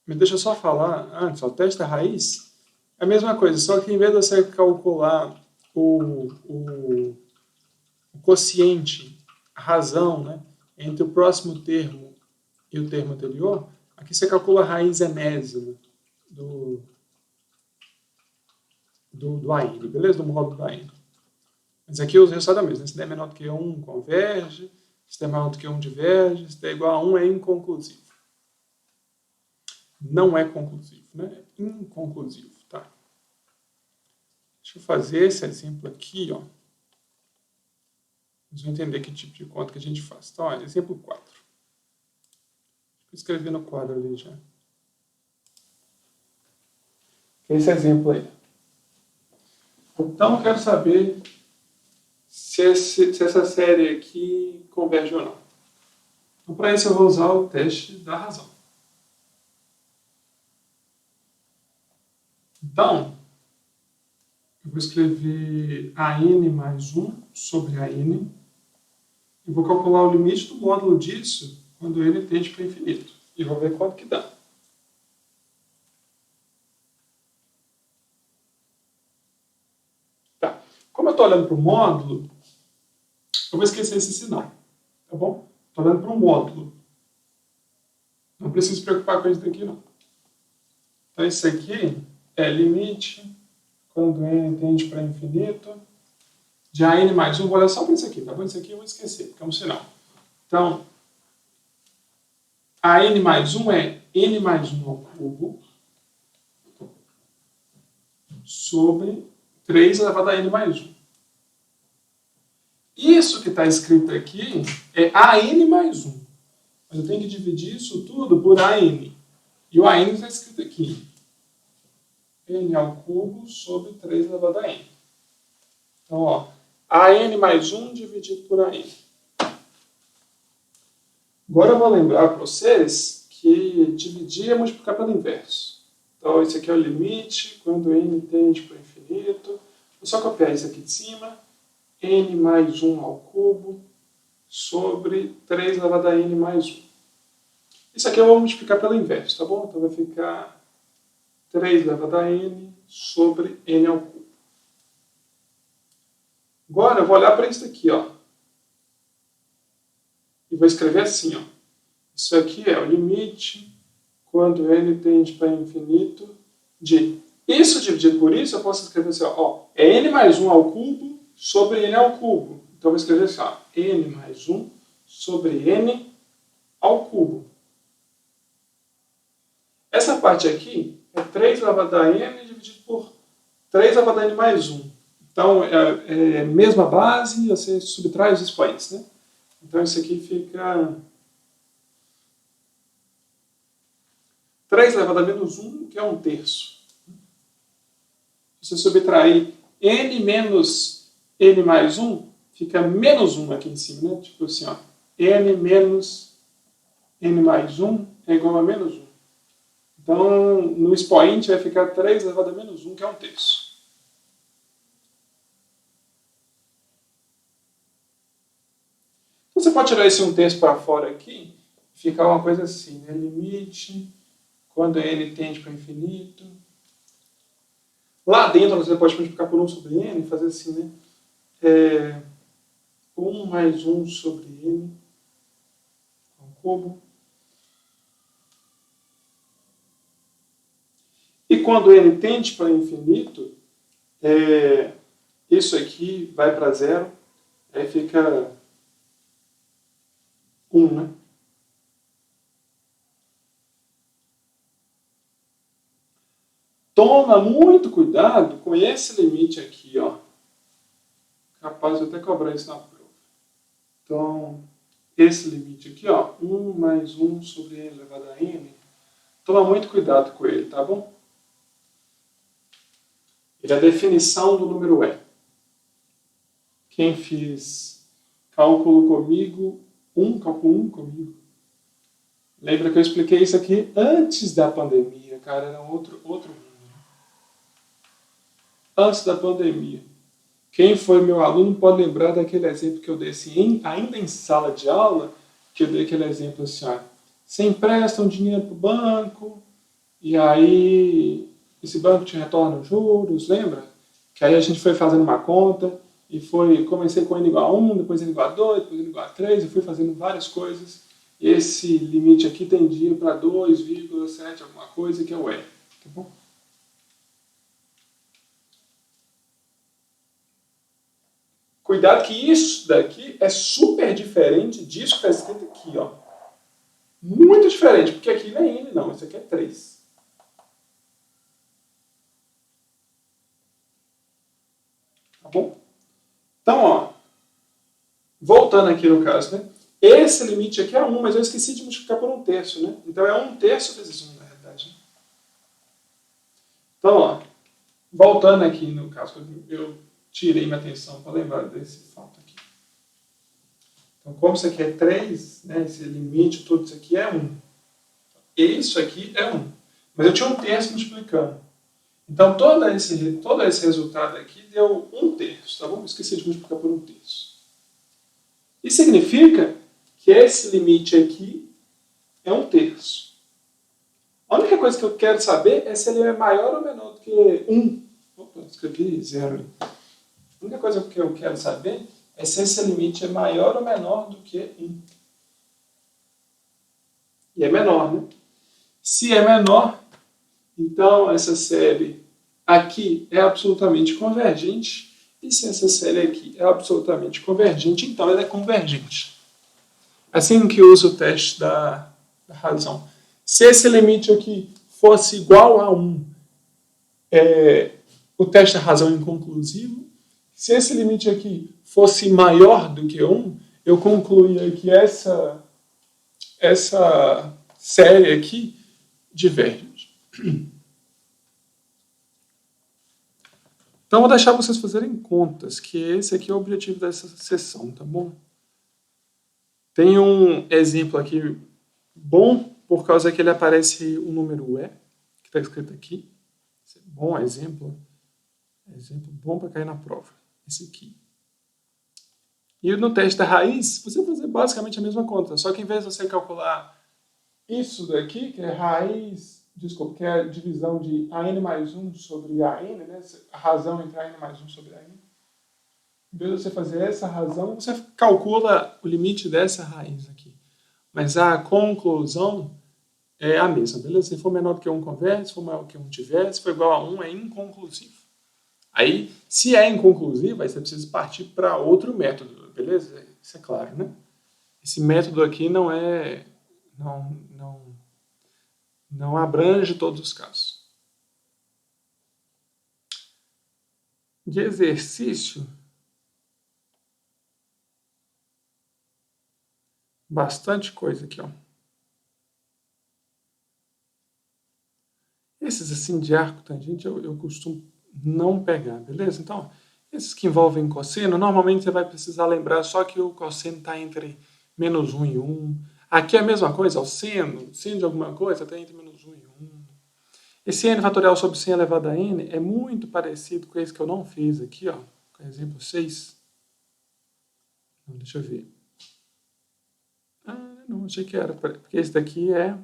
Me deixa eu só falar antes, o teste da raiz é a mesma coisa, só que em vez de você calcular o quociente, a razão, né, entre o próximo termo e o termo anterior, aqui você calcula a raiz enésima do AN, beleza? Do módulo da AN. Mas aqui os resultados são mesmos, né? Se der menor do que 1, converge, se der maior do que 1, diverge, se der igual a 1, é inconclusivo. Não é conclusivo, né? É inconclusivo, tá? Deixa eu fazer esse exemplo aqui, ó. Vocês vão entender que tipo de conta que a gente faz. Então, ó, exemplo 4. Vou escrever no quadro ali já. Esse exemplo aí. Então, eu quero saber se essa série aqui converge ou não. Então, para isso, eu vou usar o teste da razão. Então, eu vou escrever AN mais 1 sobre AN e vou calcular o limite do módulo disso quando ele tende para infinito. E vou ver quanto que dá. Tá. Como eu estou olhando para o módulo, eu vou esquecer esse sinal. Tá bom? Estou olhando para o módulo. Não preciso se preocupar com isso daqui, não. Então, isso aqui é limite quando n tende para infinito de AN mais 1. Vou olhar só para isso aqui, tá bom? Isso aqui eu vou esquecer, porque é um sinal. Então, AN mais 1 é n mais 1 ao cubo sobre 3 elevado a n mais 1. Isso que está escrito aqui é AN mais 1. Mas eu tenho que dividir isso tudo por AN. E o AN está escrito aqui. N ao cubo sobre 3 elevado a n. Então, ó, AN mais 1 dividido por AN. Agora eu vou lembrar para vocês que dividir é multiplicar pelo inverso. Então, esse aqui é o limite quando n tende para o infinito. Vou só copiar isso aqui de cima. N mais 1 ao cubo sobre 3 elevado a n mais 1. Isso aqui eu vou multiplicar pelo inverso, tá bom? Então vai ficar 3 elevado a n sobre n ao cubo. Agora eu vou olhar para isso aqui, ó. E vou escrever assim, ó. Isso aqui é o limite quando n tende para infinito de isso dividido por isso, eu posso escrever assim, ó. É n mais 1 ao cubo sobre n ao cubo. Então eu vou escrever assim, ó. N mais 1 sobre n ao cubo. Essa parte aqui é 3 elevado a n dividido por 3 elevado a n mais 1. Então, é a mesma base, você subtrai os expoentes, né? Então, isso aqui fica 3 elevado a menos 1, que é 1/3. Se você subtrair n menos n mais 1, fica menos 1 aqui em cima, né? Tipo assim, ó. N menos n mais 1 é igual a menos 1. Então, no expoente vai ficar 3 elevado a menos 1, que é 1/3. Então, você pode tirar esse 1/3 para fora aqui, ficar uma coisa assim, né? Limite, quando n tende para o infinito. Lá dentro, você pode multiplicar por 1 sobre n e fazer assim, né? 1 mais 1 sobre n ao cubo. E quando n tende para infinito, isso aqui vai para 0, aí fica 1, né? Toma muito cuidado com esse limite aqui, ó. Capaz de até cobrar isso na prova. Então, esse limite aqui, ó, 1 mais 1 sobre n elevado a n, toma muito cuidado com ele, tá bom? Ele é a definição do número E. Quem fez cálculo comigo, cálculo 1 comigo, lembra que eu expliquei isso aqui antes da pandemia, cara, era outro mundo. Antes da pandemia. Quem foi meu aluno pode lembrar daquele exemplo que eu dei assim, ainda em sala de aula, que eu dei aquele exemplo assim, ó, você empresta um dinheiro para o banco, e aí esse banco te retorna os juros, lembra? Que aí a gente foi fazendo uma conta e comecei com n igual a 1, depois n igual a 2, depois n igual a 3, eu fui fazendo várias coisas. E esse limite aqui tendia para 2,7 alguma coisa, que é o E. Tá bom? Cuidado que isso daqui é super diferente disso que está escrito aqui, ó. Muito diferente, porque aqui não é N, não. Isso aqui é 3. Tá bom? Então, ó, voltando aqui no caso, né? Esse limite aqui é 1, mas eu esqueci de multiplicar por 1/3, né? Então é 1/3 vezes 1, na realidade. Né? Então, ó, voltando aqui no caso, eu tirei minha atenção para lembrar desse fato aqui. Então, como isso aqui é 3, né, esse limite, tudo isso aqui é 1. Isso aqui é 1. Mas eu tinha 1/3 multiplicando. Então, todo esse resultado aqui deu 1/3, tá bom? Esqueci de multiplicar por 1/3. Isso significa que esse limite aqui é 1/3. A única coisa que eu quero saber é se ele é maior ou menor do que 1. Opa, escrevi 0. A única coisa que eu quero saber é se esse limite é maior ou menor do que 1. E é menor, né? Se é menor, então essa série aqui é absolutamente convergente. E se essa série aqui é absolutamente convergente, então ela é convergente. Assim que usa o teste da razão. Se esse limite aqui fosse igual a 1, o teste da razão é inconclusivo. Se esse limite aqui fosse maior do que 1, eu concluía que essa série aqui diverge. Então, vou deixar vocês fazerem contas, que esse aqui é o objetivo dessa sessão, tá bom? Tem um exemplo aqui bom, por causa que ele aparece o número E, que está escrito aqui. Esse é bom exemplo. Exemplo bom para cair na prova. Esse aqui. E no teste da raiz, você vai fazer basicamente a mesma conta, só que em vez de você calcular isso daqui, que é raiz, desculpa, que é a divisão de AN mais 1 sobre AN, né? A razão entre AN mais 1 sobre AN. Em vez de você fazer essa razão, você calcula o limite dessa raiz aqui. Mas a conclusão é a mesma, beleza? Se for menor do que 1, converte, se for maior do que 1, tiver, se for igual a 1, é inconclusivo. Aí, se é inconclusivo, aí você precisa partir para outro método, beleza? Isso é claro, né? Esse método aqui não abrange todos os casos. De exercício, bastante coisa aqui, ó. Esses assim de arco tangente eu costumo não pegar, beleza? Então, esses que envolvem cosseno, normalmente você vai precisar lembrar só que o cosseno está entre menos 1 e 1. Aqui é a mesma coisa, o seno de alguma coisa está entre menos 1 e 1. Esse n fatorial sobre 100 elevado a n é muito parecido com esse que eu não fiz aqui, ó, com exemplo 6. Não, deixa eu ver. Não, achei que era, porque esse daqui é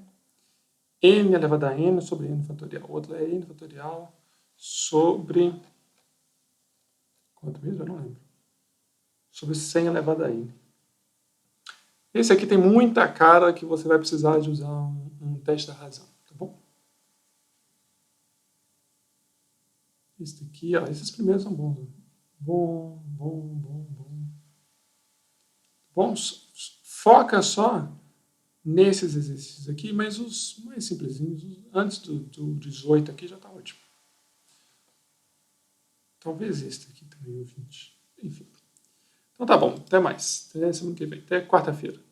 n elevado a n sobre n fatorial. O outro é n fatorial sobre... Quanto mesmo? Eu não lembro. Sobre 100 elevado a n. Esse aqui tem muita cara que você vai precisar de usar um teste da razão, tá bom? Esse daqui, ó, esses primeiros são bons. Bom. Foca só nesses exercícios aqui, mas os mais simplesinhos, antes do 18 aqui já está ótimo. Talvez este aqui também, o 20. Enfim. Então tá bom, até mais. Até semana que vem. Até quarta-feira.